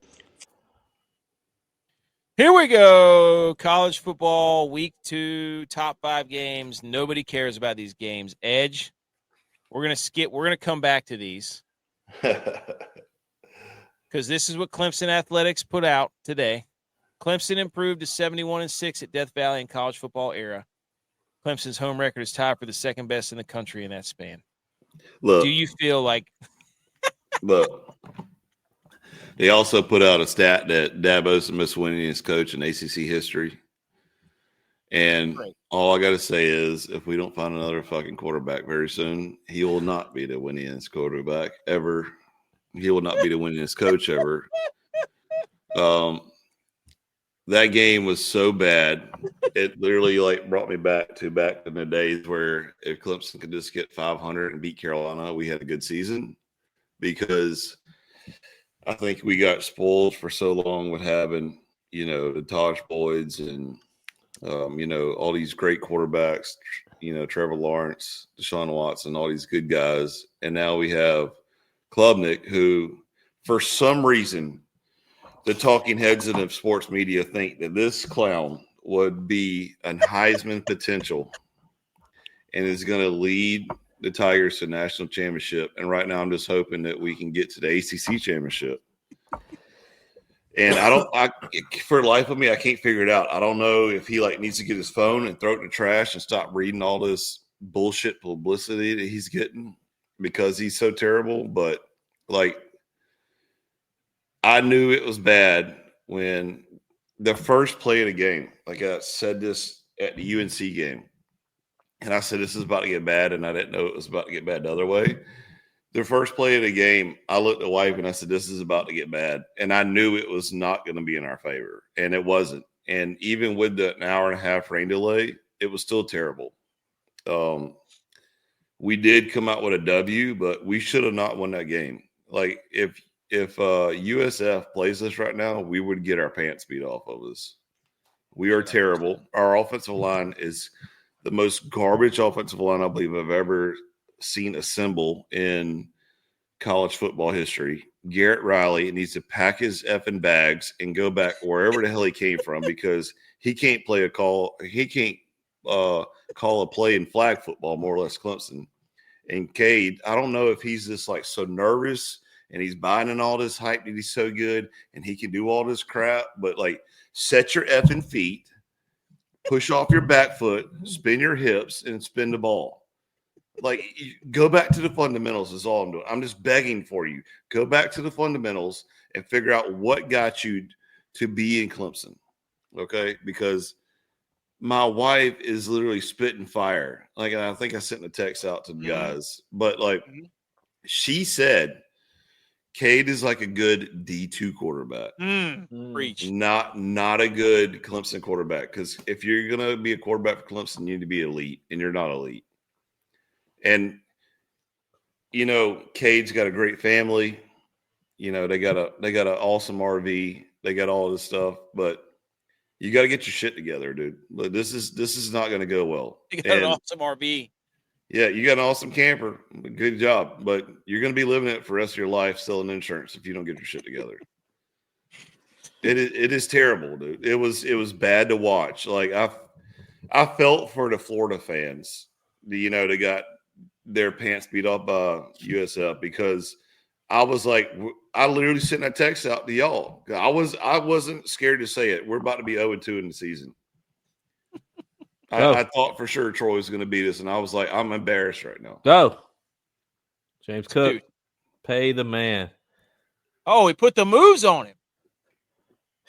S1: Here we go. College football, week 2, top 5 games. Nobody cares about these games. Edge. We're gonna skip. We're gonna come back to these because this is what Clemson Athletics put out today. Clemson improved to 71-6 at Death Valley in college football era. Clemson's home record is tied for the second best in the country in that span.
S3: Look,
S1: do you feel like?
S3: Look, they also put out a stat that Dabo's the most winningest coach in ACC history. And all I got to say is, if we don't find another fucking quarterback very soon, he will not be the winningest quarterback ever. He will not be the winningest coach ever. That game was so bad, it literally brought me back in the days where if Clemson could just get 500 and beat Carolina, we had a good season. Because I think we got spoiled for so long with having, the Tosh Boyds and, all these great quarterbacks, Trevor Lawrence, Deshaun Watson, all these good guys. And now we have Klubnik, who for some reason, the talking heads of the sports media think that this clown would be a Heisman potential and is going to lead the Tigers to national championship. And right now I'm just hoping that we can get to the ACC championship. And for the life of me, I can't figure it out. I don't know if he needs to get his phone and throw it in the trash and stop reading all this bullshit publicity that he's getting because he's so terrible. But I knew it was bad when the first play of the game, I said this at the UNC game, and I said, this is about to get bad, and I didn't know it was about to get bad the other way. The first play of the game, I looked at the wife, and I said, this is about to get bad, and I knew it was not going to be in our favor, and it wasn't. And even with the 1.5 hour rain delay, it was still terrible. We did come out with a W, but we should have not won that game. If USF plays us right now, we would get our pants beat off of us. We are terrible. Our offensive line is the most garbage offensive line I believe I've ever seen assemble in college football history. Garrett Riley needs to pack his effing bags and go back wherever the hell he came from because he can't call a play in flag football, more or less Clemson. And Cade, I don't know if he's just so nervous and he's buying in all this hype that he's so good and he can do all this crap, but set your effing feet, push off your back foot, spin your hips, and spin the ball. Go back to the fundamentals is all I'm doing. I'm just begging for you. Go back to the fundamentals and figure out what got you to be in Clemson, okay? Because my wife is literally spitting fire. I think I sent a text out to the guys, but she said – Cade is a good D2 quarterback.
S1: Preach.
S3: Not a good Clemson quarterback. Because if you're going to be a quarterback for Clemson, you need to be elite, and you're not elite. And, Cade's got a great family. They got an awesome RV. They got all this stuff. But you got to get your shit together, dude. But this is not going to go well.
S1: You got an awesome RV.
S3: Yeah, you got an awesome camper. Good job. But you're going to be living it for the rest of your life selling insurance if you don't get your shit together. It is terrible, dude. It was bad to watch. Like I felt for the Florida fans. They got their pants beat up by USF because I was like, I literally sent that text out to y'all. I wasn't scared to say it. We're about to be 0-2 in the season. I thought for sure Troy was going to beat us, and I was like, I'm embarrassed right now.
S2: Go. James Cook,
S1: Dude.
S2: pay the man.
S1: Oh, he put the moves on him.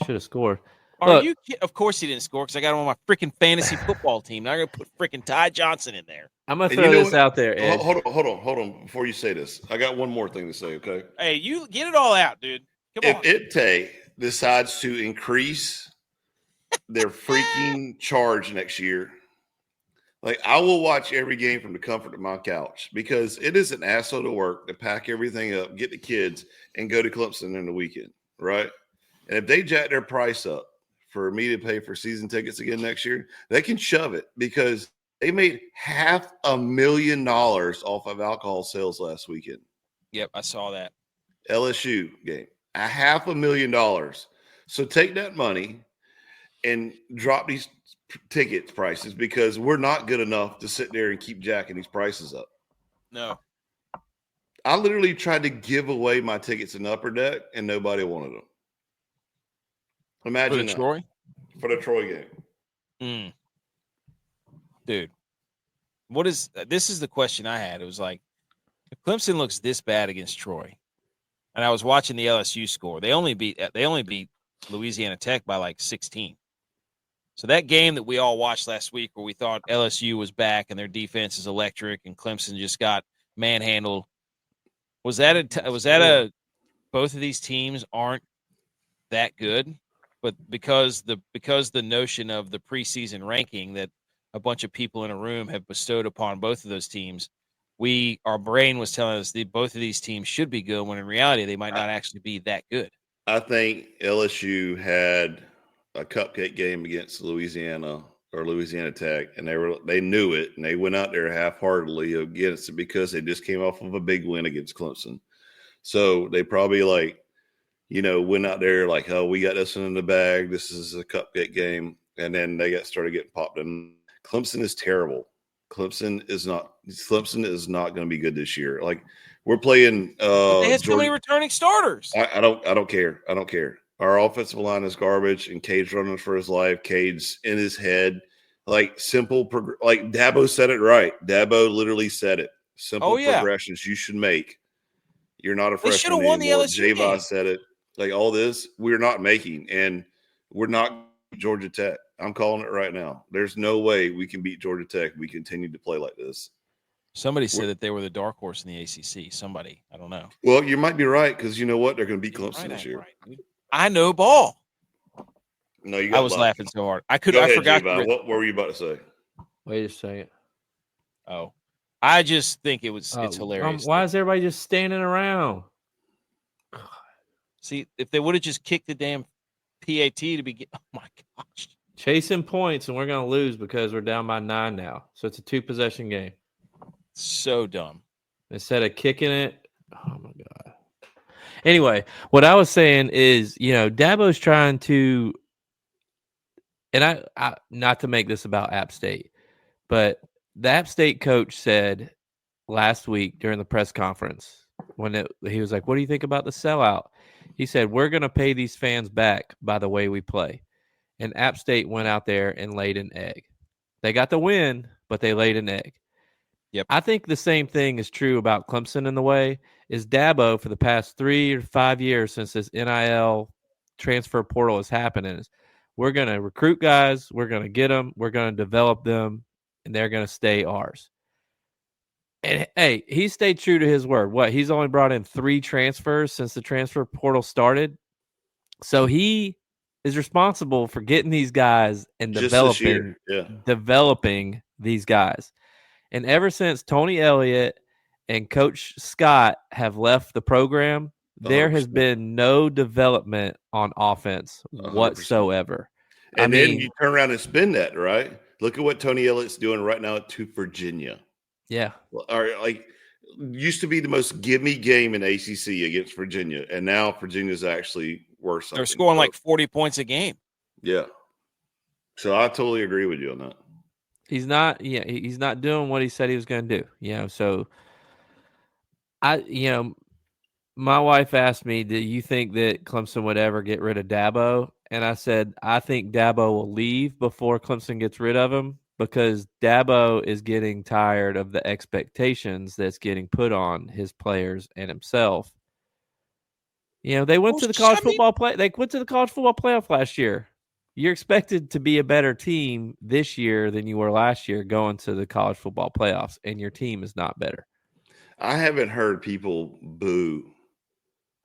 S2: Should have scored.
S1: Are you kidding? Of course he didn't score because I got him on my freaking fantasy football team. Now I'm going to put freaking Ty Johnson in there.
S2: I'm going to throw this out there, Ed.
S3: Hold on. Before you say this, I got one more thing to say, okay?
S1: Hey, you get it all out, dude. Come on.
S3: If Itay decides to increase their freaking charge next year, like I will watch every game from the comfort of my couch because it is an asshole to work to pack everything up, get the kids, and go to Clemson in the weekend, right? And if they jack their price up for me to pay for season tickets again next year, they can shove it because they made $500,000 off of alcohol sales last weekend.
S1: Yep, I saw that.
S3: LSU game, $500,000. So take that money and drop these ticket prices because we're not good enough to sit there and keep jacking these prices up.
S1: No.
S3: I literally tried to give away my tickets in Upper Deck and nobody wanted them. Imagine
S1: Troy?
S3: For the Troy game.
S1: Dude, this is the question I had. It was like, if Clemson looks this bad against Troy, and I was watching the LSU score, they only beat Louisiana Tech by like 16. So that game that we all watched last week where we thought LSU was back and their defense is electric and Clemson just got manhandled, was that a both of these teams aren't that good? But because the notion of the preseason ranking that a bunch of people in a room have bestowed upon both of those teams, our brain was telling us that both of these teams should be good when in reality they might not actually be that good. I
S3: think LSU had a cupcake game against Louisiana Tech, and they knew it, and they went out there half-heartedly against it because they just came off of a big win against Clemson. So they probably went out there like, oh, we got this one in the bag. This is a cupcake game. And then they started getting popped in. Clemson is terrible. Clemson is not going to be good this year. Like we're playing.
S1: They had so many returning starters.
S3: I don't care. Our offensive line is garbage, and Cade's running for his life. Cade's in his head. Like simple, like Dabo said it right. Dabo literally said it. Simple progressions you should make. You're not a freshman. They should have won the LSU game. Said it. Like all this, we're not making, and we're not Georgia Tech. I'm calling it right now. There's no way we can beat Georgia Tech. We continue to play like this.
S1: Somebody said that they were the dark horse in the ACC. Somebody, I don't know.
S3: Well, you might be right because you know what? They're going to beat Clemson this year.
S1: Right. I know ball.
S3: No, I
S1: was laughing so hard. I forgot.
S3: What were you about to say?
S2: Wait a second.
S1: Oh, I just think it's hilarious.
S2: Why is everybody just standing around?
S1: See, if they would have just kicked the damn PAT to begin. Oh, my gosh.
S2: Chasing points, and we're going to lose because we're down by 9 now. So it's a 2-possession game.
S1: So dumb.
S2: Instead of kicking it. Oh, my God. Anyway, what I was saying is, Dabo's trying to – and I not to make this about App State, but the App State coach said last week during the press conference when he was like, what do you think about the sellout? He said, we're going to pay these fans back by the way we play. And App State went out there and laid an egg. They got the win, but they laid an egg.
S1: Yep.
S2: I think the same thing is true about Clemson in the way is Dabo for the past 3 or 5 years since this NIL transfer portal is happening. We're going to recruit guys. We're going to get them. We're going to develop them, and they're going to stay ours. And, hey, he stayed true to his word. What? He's only brought in 3 transfers since the transfer portal started. So he is responsible for getting these guys and developing these guys. And ever since Tony Elliott and Coach Scott have left the program, there has been no development on offense
S3: 100%.
S2: Whatsoever.
S3: And then you turn around and spin that, right? Look at what Tony Elliott's doing right now to Virginia.
S2: Yeah.
S3: Or like used to be the most gimme game in ACC against Virginia, and now Virginia's actually worse.
S1: They're scoring like 40 points a game.
S3: Yeah. So I totally agree with you on that.
S2: He's not doing what he said he was going to do. So my wife asked me, do you think that Clemson would ever get rid of Dabo? And I said, I think Dabo will leave before Clemson gets rid of him, because Dabo is getting tired of the expectations that's getting put on his players and himself. They went to the college football They went to the college football playoff last year. You're expected to be a better team this year than you were last year going to the college football playoffs, and your team is not better.
S3: I haven't heard people boo,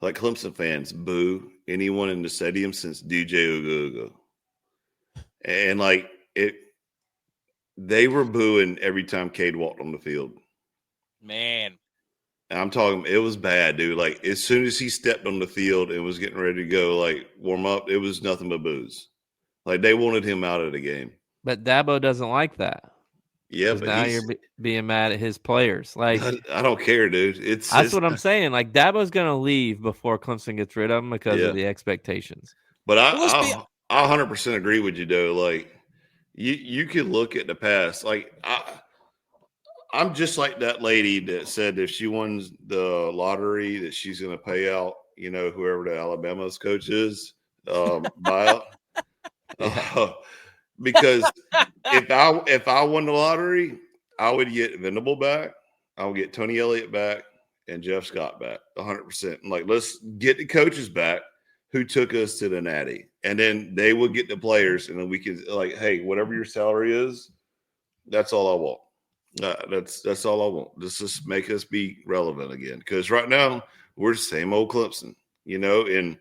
S3: like Clemson fans boo anyone in the stadium since DJ Ugogo. And they were booing every time Cade walked on the field.
S1: Man.
S3: And I'm talking, it was bad, dude. Like, as soon as he stepped on the field and was getting ready to go, like, warm up, it was nothing but boos. Like, they wanted him out of the game.
S2: But Dabo doesn't like that.
S3: Yeah, but
S2: now you're being mad at his players. Like,
S3: I don't care, dude.
S2: That's what I'm saying. Like, Dabo's going to leave before Clemson gets rid of him because of the expectations.
S3: But I 100% agree with you, though. Like, you can look at the past. Like, I'm just like that lady that said if she wins the lottery that she's going to pay out, whoever the Alabama's coach is, buyout. Because if I won the lottery, I would get Venable back, I would get Tony Elliott back, and Jeff Scott back 100%. Like, let's get the coaches back who took us to the Natty, and then they would get the players, and then we could hey, whatever your salary is, that's all I want. That's all I want. Just make us be relevant again. Because right now we're the same old Clemson, and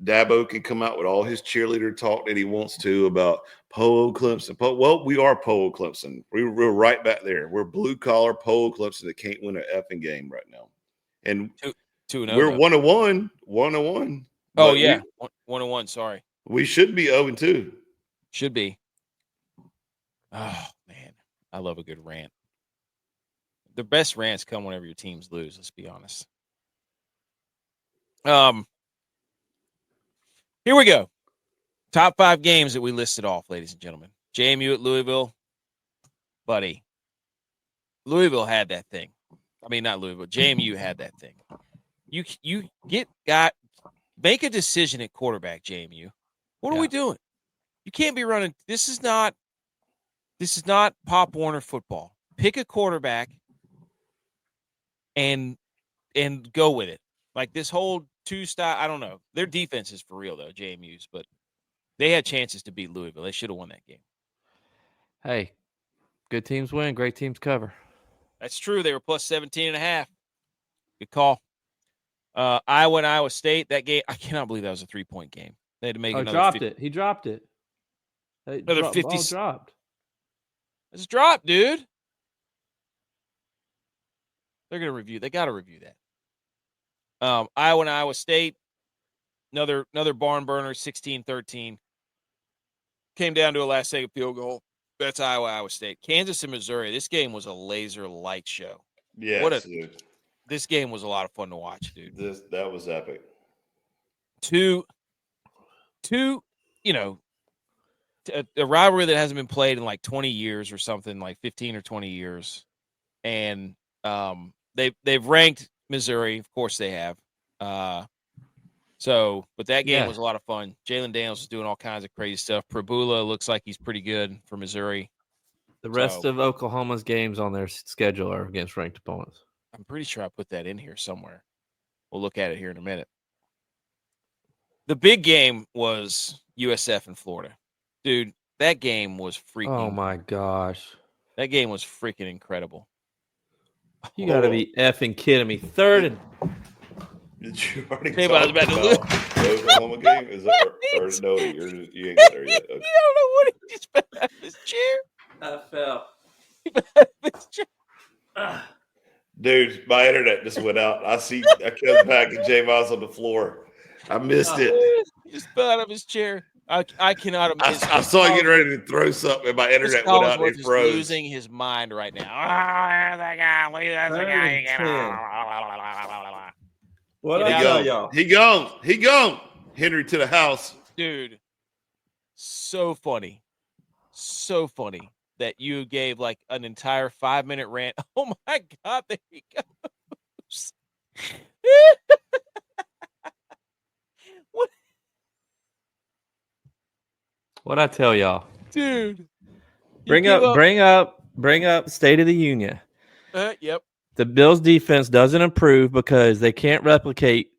S3: Dabo can come out with all his cheerleader talk that he wants to about Polo Clemson. Well, we are Polo Clemson. We're right back there. We're blue collar Polo Clemson that can't win an effing game right now. And we're 1-1. 1-1.
S1: Oh yeah, 1-1. Sorry,
S3: we should be 0-2.
S1: Should be. Oh man, I love a good rant. The best rants come whenever your teams lose. Let's be honest. Here we go. Top 5 games that we listed off, ladies and gentlemen. JMU at Louisville. Buddy. Louisville had that thing. I mean, not Louisville. JMU had that thing. You make a decision at quarterback, JMU. What are we doing? You can't be running. This is not Pop Warner football. Pick a quarterback and go with it. Like this whole two-style, I don't know. Their defense is for real, though, JMU's, but they had chances to beat Louisville. They should have won that game.
S2: Hey, good teams win, great teams cover.
S1: That's true. They were plus 17.5. Good call. Iowa and Iowa State, that game, I cannot believe that was a 3-point game. They had to make another.
S2: He dropped it.
S1: Another 50.
S2: Ball dropped.
S1: It's dropped, dude. They're going to review. They got to review that. Iowa and Iowa State, another barn burner, 16-13. Came down to a last-second field goal. That's Iowa State. Kansas and Missouri, this game was a laser light show.
S3: Yeah,
S1: this game was a lot of fun to watch, dude.
S3: That was epic.
S1: Two, a rivalry that hasn't been played in like 20 years or something, like 15 or 20 years. And they've ranked Missouri. Of course they have. But that game was a lot of fun. Jalen Daniels is doing all kinds of crazy stuff. Prabula looks like he's pretty good for Missouri.
S2: The rest of Oklahoma's games on their schedule are against ranked opponents.
S1: I'm pretty sure I put that in here somewhere. We'll look at it here in a minute. The big game was USF and Florida. Dude, that game was freaking.
S2: Oh, my gosh.
S1: That game was freaking incredible.
S2: You got to be effing kidding me. Third and.
S3: Did you already talk about the Oklahoma game? Is that or no? You ain't got there yet. Okay.
S1: You don't know what he just fell out of his chair.
S2: I fell.
S3: Dude, my internet just went out. I come back and J Miles on the floor. I missed it.
S1: He just fell out of his chair. I cannot.
S3: I saw you getting ready to throw something, and my internet went out and it froze.
S1: Losing his mind right now. Oh, that guy. Look at that guy.
S2: What I tell y'all?
S3: He gone. Henry to the house.
S1: Dude, so funny. So funny that you gave like an entire 5-minute rant. Oh my God, there he goes.
S2: What I tell y'all?
S1: Dude.
S2: Bring up State of the Union.
S1: Yep.
S2: The Bills defense doesn't improve because they can't replicate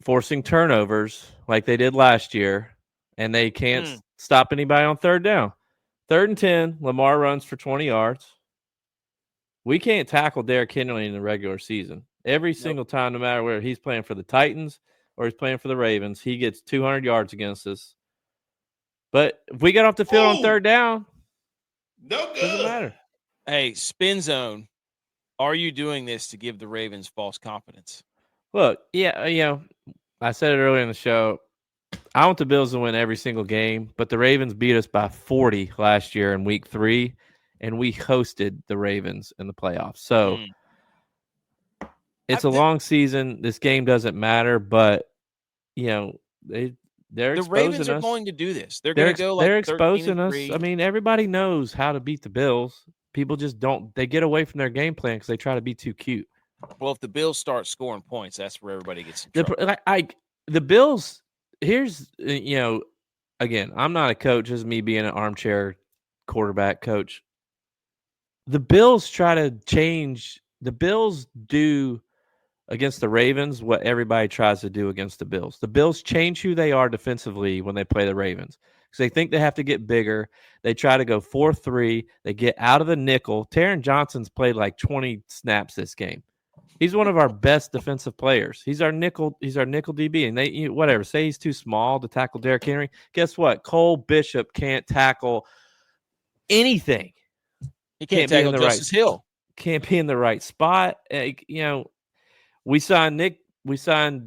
S2: forcing turnovers like they did last year, and they can't stop anybody on third down. 3rd and 10, Lamar runs for 20 yards. We can't tackle Derrick Henry in the regular season. Every single time, no matter whether he's playing for the Titans or he's playing for the Ravens, he gets 200 yards against us. But if we get off the field on third down,
S3: no good.
S2: Doesn't matter.
S1: Hey, spin zone. Are you doing this to give the Ravens false confidence?
S2: Look, yeah, I said it earlier in the show. I want the Bills to win every single game, but the Ravens beat us by 40 last year in week 3, and we hosted the Ravens in the playoffs. So it's a long season. This game doesn't matter, but, they're
S1: the
S2: exposing
S1: Ravens are
S2: us.
S1: going to do this. They're going to go like
S2: they're exposing
S1: 13-3.
S2: us. I mean, everybody knows how to beat the Bills. People just don't. They get away from their game plan because they try to be too cute.
S1: Well, if the Bills start scoring points, that's where everybody gets in trouble.
S2: The Bills, here's, again, I'm not a coach. This is me being an armchair quarterback coach. The Bills try to change. The Bills do against the Ravens what everybody tries to do against the Bills. The Bills change who they are defensively when they play the Ravens because they think they have to get bigger. They try to go 4-3. They get out of the nickel. Taron Johnson's played like 20 snaps this game. He's one of our best defensive players. He's our nickel DB. And they whatever, say he's too small to tackle Derrick Henry. Guess what? Cole Bishop can't tackle anything.
S1: He can't tackle Justice Hill.
S2: Can't be in the right spot. We signed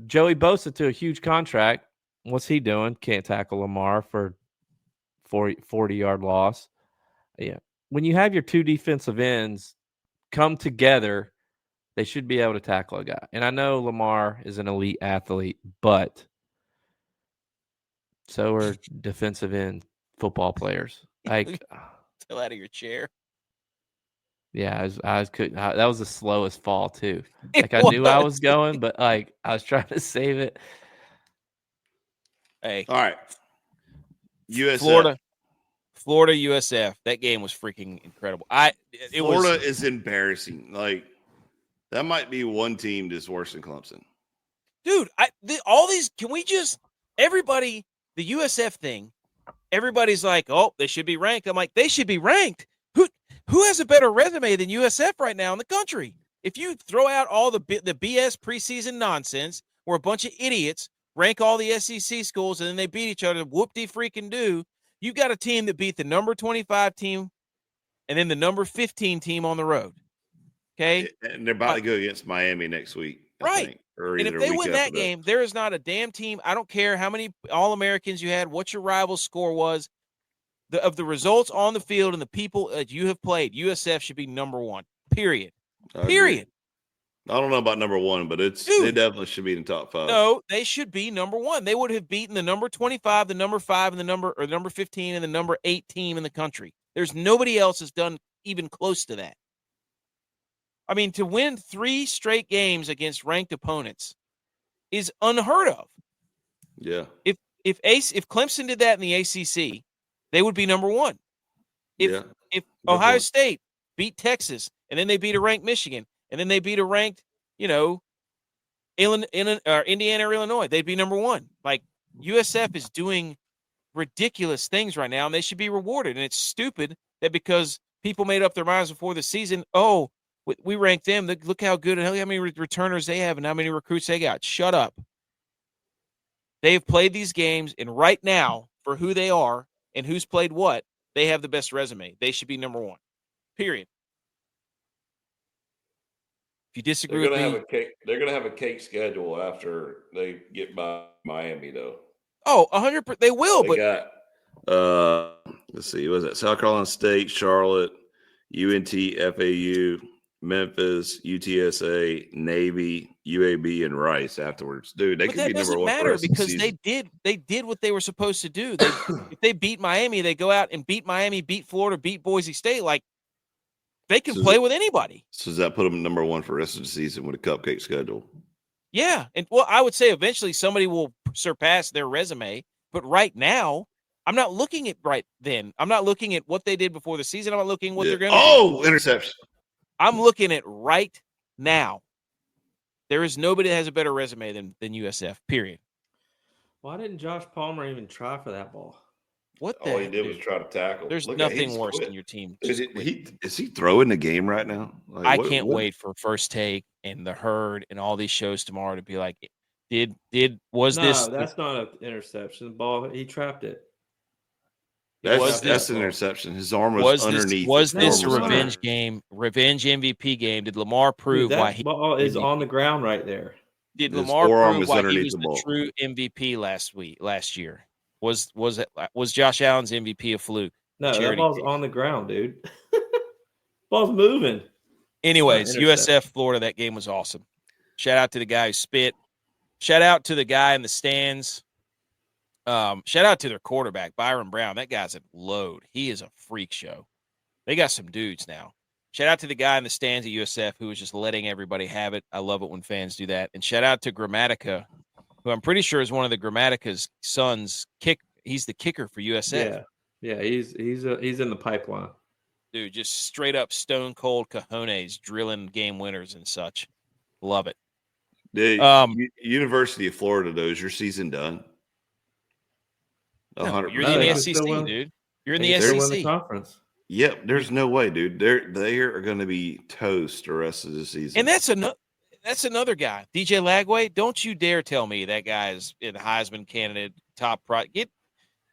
S2: Joey Bosa to a huge contract. What's he doing? Can't tackle Lamar for 40-yard loss. Yeah. When you have your two defensive ends come together, they should be able to tackle a guy. And I know Lamar is an elite athlete, but so are defensive end football players. Like,
S1: fell out of your chair.
S2: Yeah, that was the slowest fall too. Like I knew I was going, but like I was trying to save it.
S1: Hey,
S3: all right. USF.
S1: Florida, USF. That game was freaking incredible.
S3: Florida is embarrassing. Like that might be one team that's worse than Clemson.
S1: Dude, all these. Can we just everybody the USF thing? Everybody's like, oh, they should be ranked. I'm like, they should be ranked. Who has a better resume than USF right now in the country? If you throw out all the BS preseason nonsense where a bunch of idiots rank all the SEC schools and then they beat each other, whoop-de-freaking-do, you've got a team that beat the number 25 team and then the number 15 team on the road. Okay?
S3: And they're about to go against Miami next week.
S1: Right.
S3: I think, or
S1: and if they win that game, there is not a damn team. I don't care how many All-Americans you had, what your rival score was. Of the results on the field and the people that you have played, USF should be number one. Period. Period.
S3: I don't know about number one, but they definitely should be in the top 5.
S1: No, they should be number one. They would have beaten the number 25, the number 5, and the number 15, and the number 8 team in the country. There's nobody else that's done even close to that. I mean, to win 3 straight games against ranked opponents is unheard of.
S3: Yeah.
S1: If Clemson did that in the ACC, they would be number one. If Ohio State beat Texas and then they beat a ranked Michigan and then they beat a ranked, Indiana or Illinois, they'd be number one. Like USF is doing ridiculous things right now and they should be rewarded. And it's stupid that because people made up their minds before the season, oh, we ranked them. Look how good and how many returners they have and how many recruits they got. Shut up. They have played these games, and right now, for who they are and who's played what, they have the best resume. They should be number one. Period. If you disagree with me,
S3: they're going to have a cake schedule after they get by Miami, though.
S1: Oh, 100%. They will, but
S3: Let's see. Was it South Carolina State, Charlotte, UNT, FAU, Memphis, UTSA, Navy, UAB, and Rice afterwards? Dude, they could be number one for the rest of the
S1: because
S3: season.
S1: they did what they were supposed to do. If they beat Miami, they go out and beat Miami, beat Florida, beat Boise State. Like, they can play with anybody.
S3: So does that put them number one for the rest of the season with a cupcake schedule?
S1: Yeah. And well, I would say eventually somebody will surpass their resume. But right now, I'm not looking at right then. I'm not looking at what they did before the season. I'm not looking at what they're going to do.
S3: Oh, interception.
S1: I'm looking at right now. There is nobody that has a better resume than USF, period.
S2: Why didn't Josh Palmer even try for that ball?
S1: What the
S3: All he did was try to tackle.
S1: There's nothing worse than your team.
S3: Is he throwing the game right now? Like,
S1: I can't wait for First Take and The Herd and all these shows tomorrow to be like, was this?
S2: No, that's not an interception. The ball, he trapped it.
S3: That's an interception. His arm was underneath.
S1: Was this a revenge game? Revenge MVP game? Did Lamar prove why he
S2: ball is on the ground right there?
S1: Did Lamar prove why he was the true MVP last year? Was Josh Allen's MVP a fluke?
S2: No, that ball's on the ground, dude. Ball's moving.
S1: Anyways, USF Florida, that game was awesome. Shout out to the guy who spit. Shout out to the guy in the stands. Shout out to their quarterback, Byron Brown. That guy's a load. He is a freak show. They got some dudes now. Shout out to the guy in the stands at USF who was just letting everybody have it. I love it when fans do that. And shout out to Grammatica, who I'm pretty sure is one of the Grammatica's sons. He's the kicker for USF.
S2: Yeah, he's in the pipeline.
S1: Dude, just straight up stone cold cojones drilling game winners and such. Love it.
S3: The University of Florida, though, is your season done?
S1: No, you're in the SEC, dude. You're in the SEC.
S2: Win the conference.
S3: Yep, there's no way, dude. They are going to be toast the rest of the season.
S1: And that's another guy, DJ Lagway. Don't you dare tell me that guy is a Heisman candidate, top pro.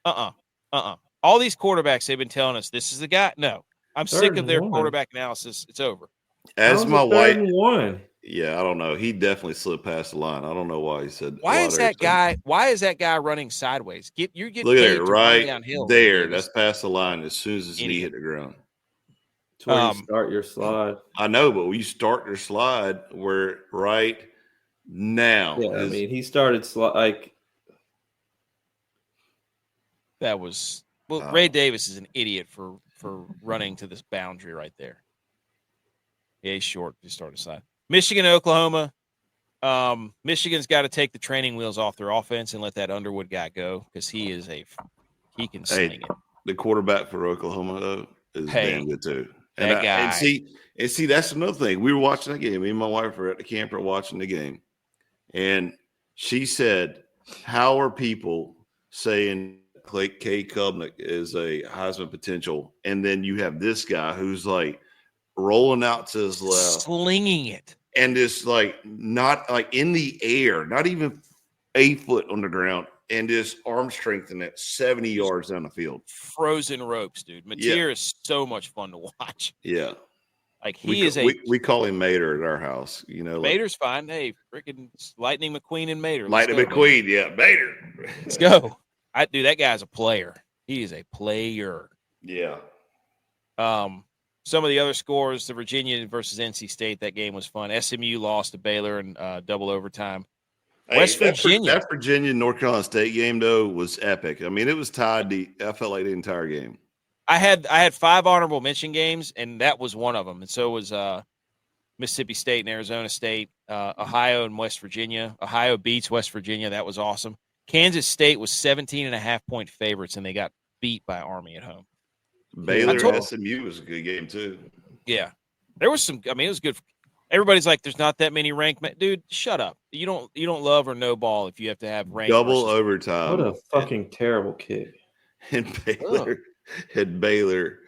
S1: All these quarterbacks, they've been telling us this is the guy. No, I'm sick of their quarterback analysis. It's over.
S3: As my wife, yeah, I don't know. He definitely slipped past the line. I don't know why he said.
S1: Why is that guy running sideways? You're getting
S3: look at it right
S1: downhill.
S3: There. That's past the line as soon as his knee hit the ground.
S2: It's where you start your slide.
S3: I know, but when you start your slide, we're right now.
S2: Yeah, I mean, he started like
S1: that was Ray Davis is an idiot for running to this boundary right there. Yeah, he's short. He started slide. Michigan and Oklahoma. Michigan's got to take the training wheels off their offense and let that Underwood guy go because he can sling it.
S3: The quarterback for Oklahoma though is damn good too. And
S1: that guy.
S3: And see, that's another thing. We were watching that game. Me and my wife were at the camper watching the game, and she said, "How are people saying K. Kubnik is a Heisman potential, and then you have this guy who's like rolling out to his left,
S1: slinging it."
S3: And just like not like in the air, not even 8 foot on the ground, and just arm strengthening it 70 yards down the field.
S1: Frozen ropes, dude. Mateer is so much fun to watch.
S3: Yeah.
S1: Like
S3: we call him Mater at our house. You know,
S1: Mater's fine. Hey, freaking Lightning McQueen and Mater.
S3: Lightning McQueen, yeah, Mater.
S1: Let's go. Dude, that guy's a player. He is a player.
S3: Yeah.
S1: Some of the other scores, the Virginia versus NC State, that game was fun. SMU lost to Baylor in double overtime. West Virginia.
S3: That Virginia North Carolina State game, though, was epic. I mean, it was tied. I felt like the entire game.
S1: I had 5 honorable mention games, and that was one of them. And so was Mississippi State and Arizona State, Ohio and West Virginia. Ohio beats West Virginia. That was awesome. Kansas State was 17.5-point favorites, and they got beat by Army at home.
S3: Baylor SMU was a good game too.
S1: Yeah, there was some. I mean, it was good. Everybody's like, "There's not that many ranked." Dude, shut up. You don't love or no ball if you have to have ranked.
S3: Double overtime.
S2: What a fucking terrible kick.
S3: And Baylor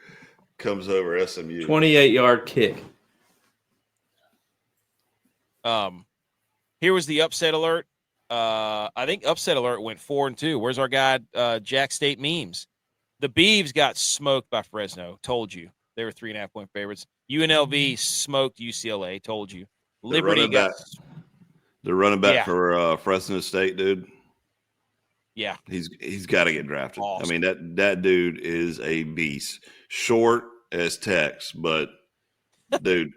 S3: comes over SMU.
S2: 28-yard kick.
S1: Here was the upset alert. I think upset alert went 4-2. Where's our guy, Jack State Memes? The Beavs got smoked by Fresno. Told you. They were 3.5-point favorites. UNLV smoked UCLA. Told you. Liberty got
S3: the running back for Fresno State, dude.
S1: Yeah.
S3: He's got to get drafted.
S1: Awesome.
S3: I mean, that dude is a beast. Short as Tex, but dude,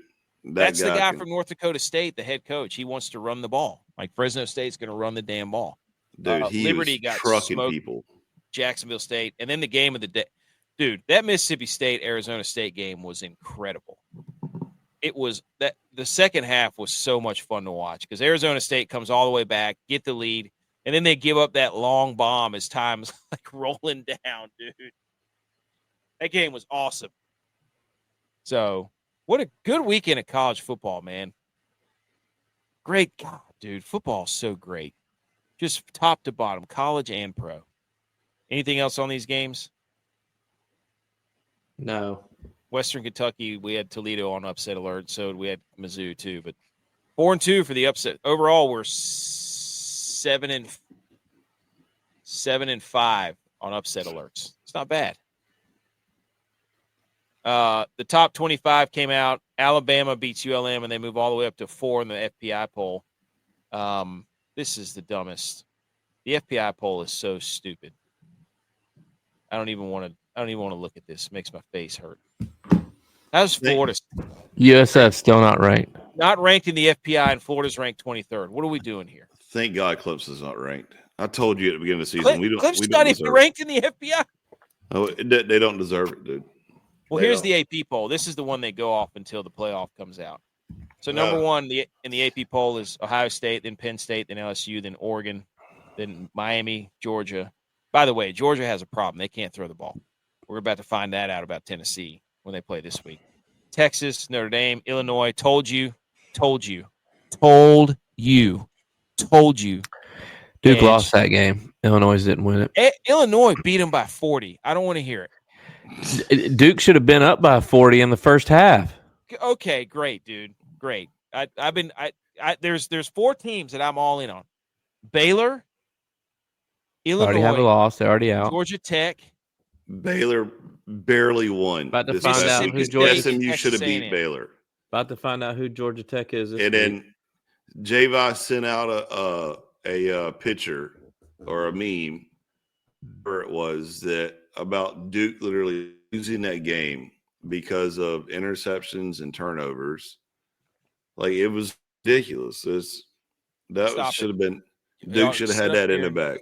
S1: that's the guy from North Dakota State, the head coach. He wants to run the ball. Like Fresno State's going to run the damn ball.
S3: Dude, he
S1: Liberty
S3: was
S1: got
S3: trucking
S1: smoked.
S3: people.
S1: Jacksonville State, and then the game of the day. Dude, that Mississippi State Arizona State game was incredible. It was that the second half was so much fun to watch because Arizona State comes all the way back, get the lead, and then they give up that long bomb as time's like rolling down, dude. That game was awesome. So, what a good weekend of college football, man. Great God, dude. Football's so great. Just top to bottom, college and pro. Anything else on these games?
S2: No.
S1: Western Kentucky, we had Toledo on upset alert, so we had Mizzou too. But 4-2 for the upset. Overall, we're 7-5 on upset alerts. It's not bad. The top 25 came out. Alabama beats ULM, and they move all the way up to 4 in the FPI poll. This is the dumbest. The FPI poll is so stupid. I don't even want to look at this. It makes my face hurt. How's Florida?
S2: USF still not ranked.
S1: Not ranked in the FPI, and Florida's ranked 23rd. What are we doing here?
S3: Thank God Clemson's not ranked. I told you at the beginning of the season.
S1: Clemson's not even ranked in the FBI.
S3: Oh, they don't deserve it, dude.
S1: Well, here's the AP poll. This is the one they go off until the playoff comes out. So number one in the AP poll is Ohio State, then Penn State, then LSU, then Oregon, then Miami, Georgia. By the way, Georgia has a problem. They can't throw the ball. We're about to find that out about Tennessee when they play this week. Texas, Notre Dame, Illinois. Told you.
S2: Duke
S1: And
S2: lost that game. Illinois didn't win it.
S1: Illinois beat them by 40. I don't want to hear it.
S2: Duke should have been up by 40 in the first half.
S1: Okay, great, dude. Great. There's 4 teams that I'm all in on. Baylor, Illinois,
S2: Already have a loss. They're already out.
S1: Georgia Tech.
S3: Baylor barely won.
S2: About to find out who Georgia
S3: SMU should have beat
S1: A&M.
S3: Baylor.
S2: About to find out who Georgia Tech is.
S3: And then J-Vi sent out a picture or a meme where it was that about Duke literally losing that game because of interceptions and turnovers. Like, it was ridiculous. That should have been Duke should have had that in the back.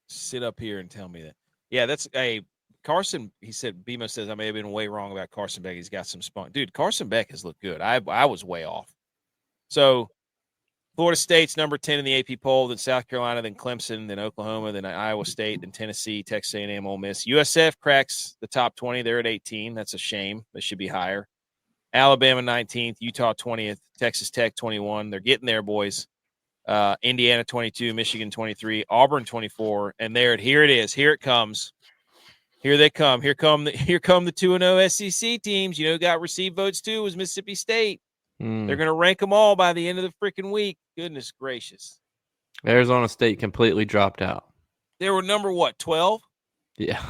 S1: Sit up here and tell me that. Yeah, that's a Carson. He said BMO says I may have been way wrong about Carson Beck. He's got some spunk. Dude, Carson Beck has looked good. I was way off. So Florida State's number 10 in the AP poll, then South Carolina, then Clemson, then Oklahoma, then Iowa State, then Tennessee, Texas A&M, Ole Miss. USF cracks the top 20. They're at 18. That's a shame. They should be higher. Alabama 19th, Utah 20th, Texas Tech 21. They're getting there, boys. Indiana 22, Michigan 23, Auburn 24, and here it is. Here it comes. Here they come. Here come the 2-0 SEC teams. You know, got received votes too was Mississippi State. They're going to rank them all by the end of the freaking week. Goodness gracious.
S2: Arizona State completely dropped out.
S1: They were number 12?
S2: Yeah.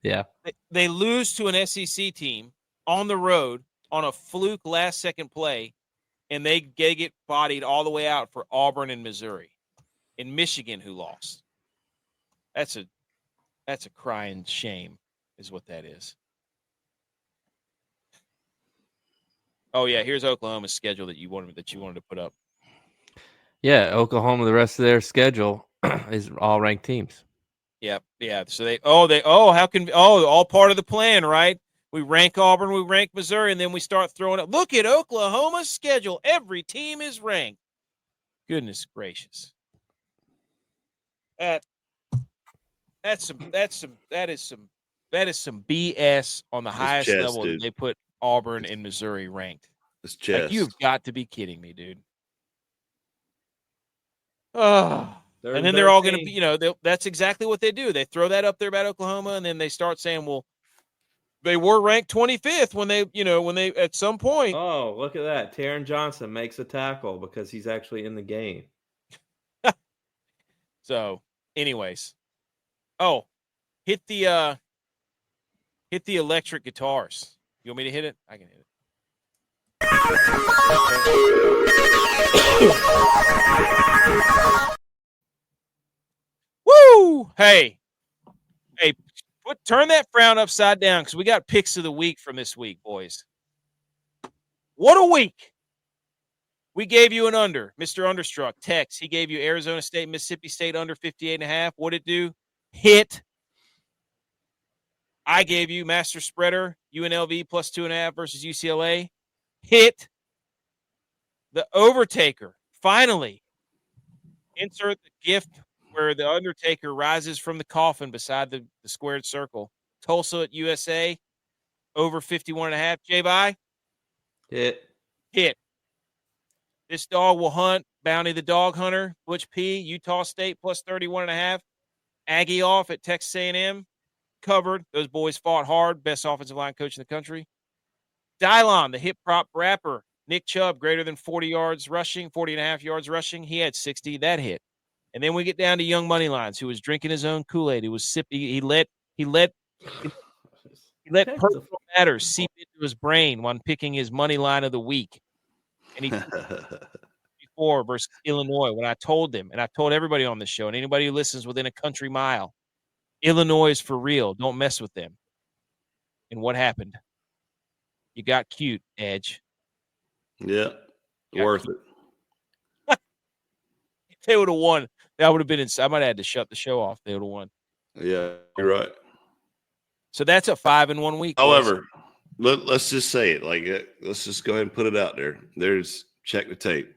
S2: Yeah.
S1: They lose to an SEC team on the road on a fluke last-second play, and they get bodied all the way out for Auburn and Missouri. In Michigan, who lost. That's a crying shame is what that is. Oh, yeah, here's Oklahoma's schedule that you wanted to put up.
S2: Yeah, Oklahoma, the rest of their schedule is all ranked teams.
S1: Yeah. So all part of the plan, right? We rank Auburn, we rank Missouri, and then we start throwing up. Look at Oklahoma's schedule. Every team is ranked. Goodness gracious. That is some BS on the highest level. Dude. They put Auburn and Missouri ranked.
S3: It's chest.
S1: Like, you've got to be kidding me, dude. Oh. And then they're all going to be, that's exactly what they do. They throw that up there about Oklahoma, and then they start saying, well, they were ranked 25th when they at some point.
S2: Oh, look at that. Taron Johnson makes a tackle because he's actually in the game.
S1: So, anyways. Oh, hit the electric guitars. You want me to hit it? I can hit it. Woo! Hey, turn that frown upside down because we got picks of the week from this week, boys. What a week. We gave you an under, Mr. Understruck. Tex, he gave you Arizona State, Mississippi State under 58.5. What'd it do? Hit. I gave you Master Spreader, UNLV plus 2.5 versus UCLA. Hit. The Overtaker, finally. Insert the gift where the Undertaker rises from the coffin beside the squared circle. Tulsa at USA, over 51.5. J-Bye? Hit. This dog will hunt. Bounty the Dog Hunter. ButchP, Utah State plus 31.5. Aggie off at Texas A&M. Covered. Those boys fought hard. Best offensive line coach in the country. DYLON, the hip prop rapper. Nick Chubb, greater than 40 yards rushing, 40.5 yards rushing. He had 60. That hit. And then we get down to Young Money Lines, who was drinking his own Kool-Aid. He was sipping. He let personal matters seep into his brain when picking his money line of the week. And he before versus Illinois when I told them, and I told everybody on this show, and anybody who listens within a country mile, Illinois is for real. Don't mess with them. And what happened? You got cute, Edge.
S3: Yeah, worth it.
S1: If they would have won, that would have been insane. I might have had to shut the show off. They would have won.
S3: Yeah, you're right.
S1: So that's a 5-in-1 week.
S3: However, let's just say it. Let's just go ahead and put it out there. There's check the tape.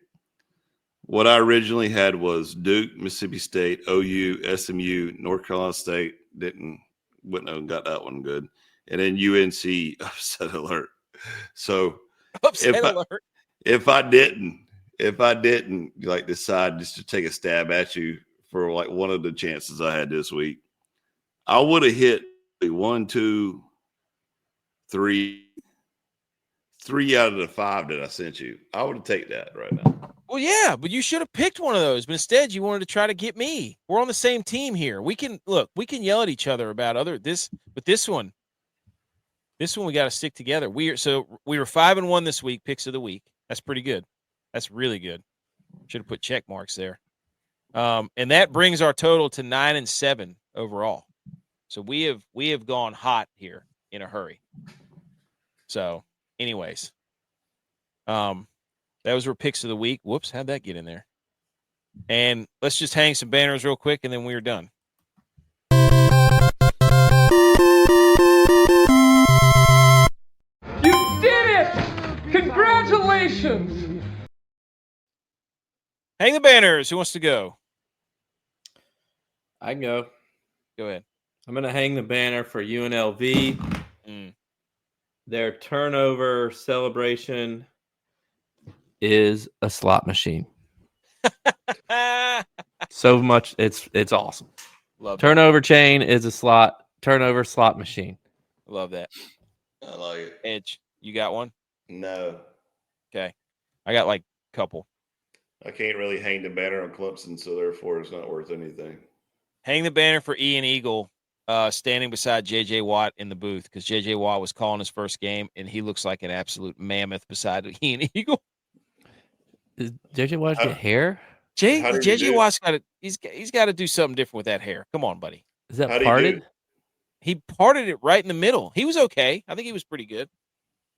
S3: What I originally had was Duke, Mississippi State, OU, SMU, North Carolina State. Wouldn't have got that one good. And then UNC, upset alert. So if I didn't decide just to take a stab at you for one of the chances I had this week, I would have hit 1, 2, 3 out of the 5 that I sent you. I would take that right now.
S1: Well, yeah, but you should have picked one of those. But instead, you wanted to try to get me. We're on the same team here. We can yell at each other about this one we got to stick together. We were 5-1 this week, picks of the week. That's pretty good. That's really good. Should have put check marks there. And that brings our total to 9-7 overall. So we have gone hot here in a hurry. So, anyways, those were picks of the week. Whoops, how'd that get in there? And let's just hang some banners real quick, and then we're done.
S6: You did it! Congratulations!
S1: Hang the banners. Who wants to go?
S2: I can go.
S1: Go ahead.
S2: I'm going to hang the banner for UNLV. Their turnover celebration is a slot machine. So much. It's awesome.
S1: Love
S2: turnover that. Chain is a turnover slot machine.
S1: Love that.
S3: I like it.
S1: Edge, you got one?
S3: No.
S1: Okay. I got a couple.
S3: I can't really hang the banner on Clemson, so therefore it's not worth anything.
S1: Hang the banner for Ian Eagle standing beside J.J. Watt in the booth because J.J. Watt was calling his first game, and he looks like an absolute mammoth beside Ian Eagle.
S2: Does J.J. Watt get hair?
S1: J.J. Watt's got to he's got to do something different with that hair. Come on, buddy.
S2: Is that parted?
S1: He parted it right in the middle. He was okay. I think he was pretty good.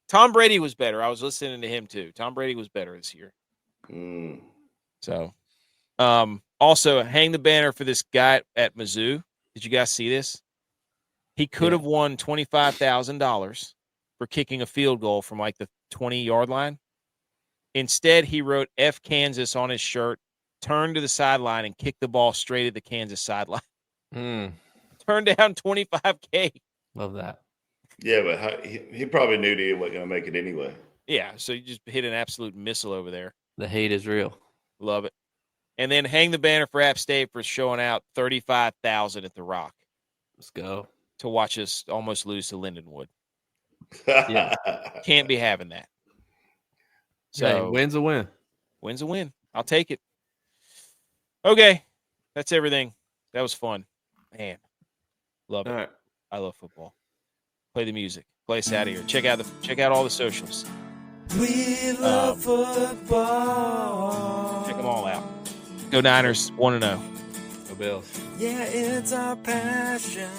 S1: Tom Brady was better. I was listening to him too. Tom Brady was better this year. So, also hang the banner for this guy at Mizzou. Did you guys see this? He could have won $25,000 for kicking a field goal from the 20-yard line. Instead, he wrote F Kansas on his shirt, turned to the sideline, and kicked the ball straight at the Kansas sideline. Turned down $25K.
S2: Love that.
S3: Yeah, but he probably knew he wasn't going to make it anyway.
S1: Yeah, so you just hit an absolute missile over there.
S2: The hate is real.
S1: Love it. And then hang the banner for App State for showing out $35,000 at the Rock.
S2: Let's go.
S1: To watch us almost lose to Lindenwood. Yeah. Can't be having that. So
S2: win's a win.
S1: Win's a win. I'll take it. Okay. That's everything. That was fun. Man. Love it.
S2: All right.
S1: I love football. Play the music. Play us out of here. Check out all the socials.
S7: We love football.
S1: Check them all out. Go Niners. 1-0. Go Bills.
S6: Bills.
S7: Yeah, it's our passion.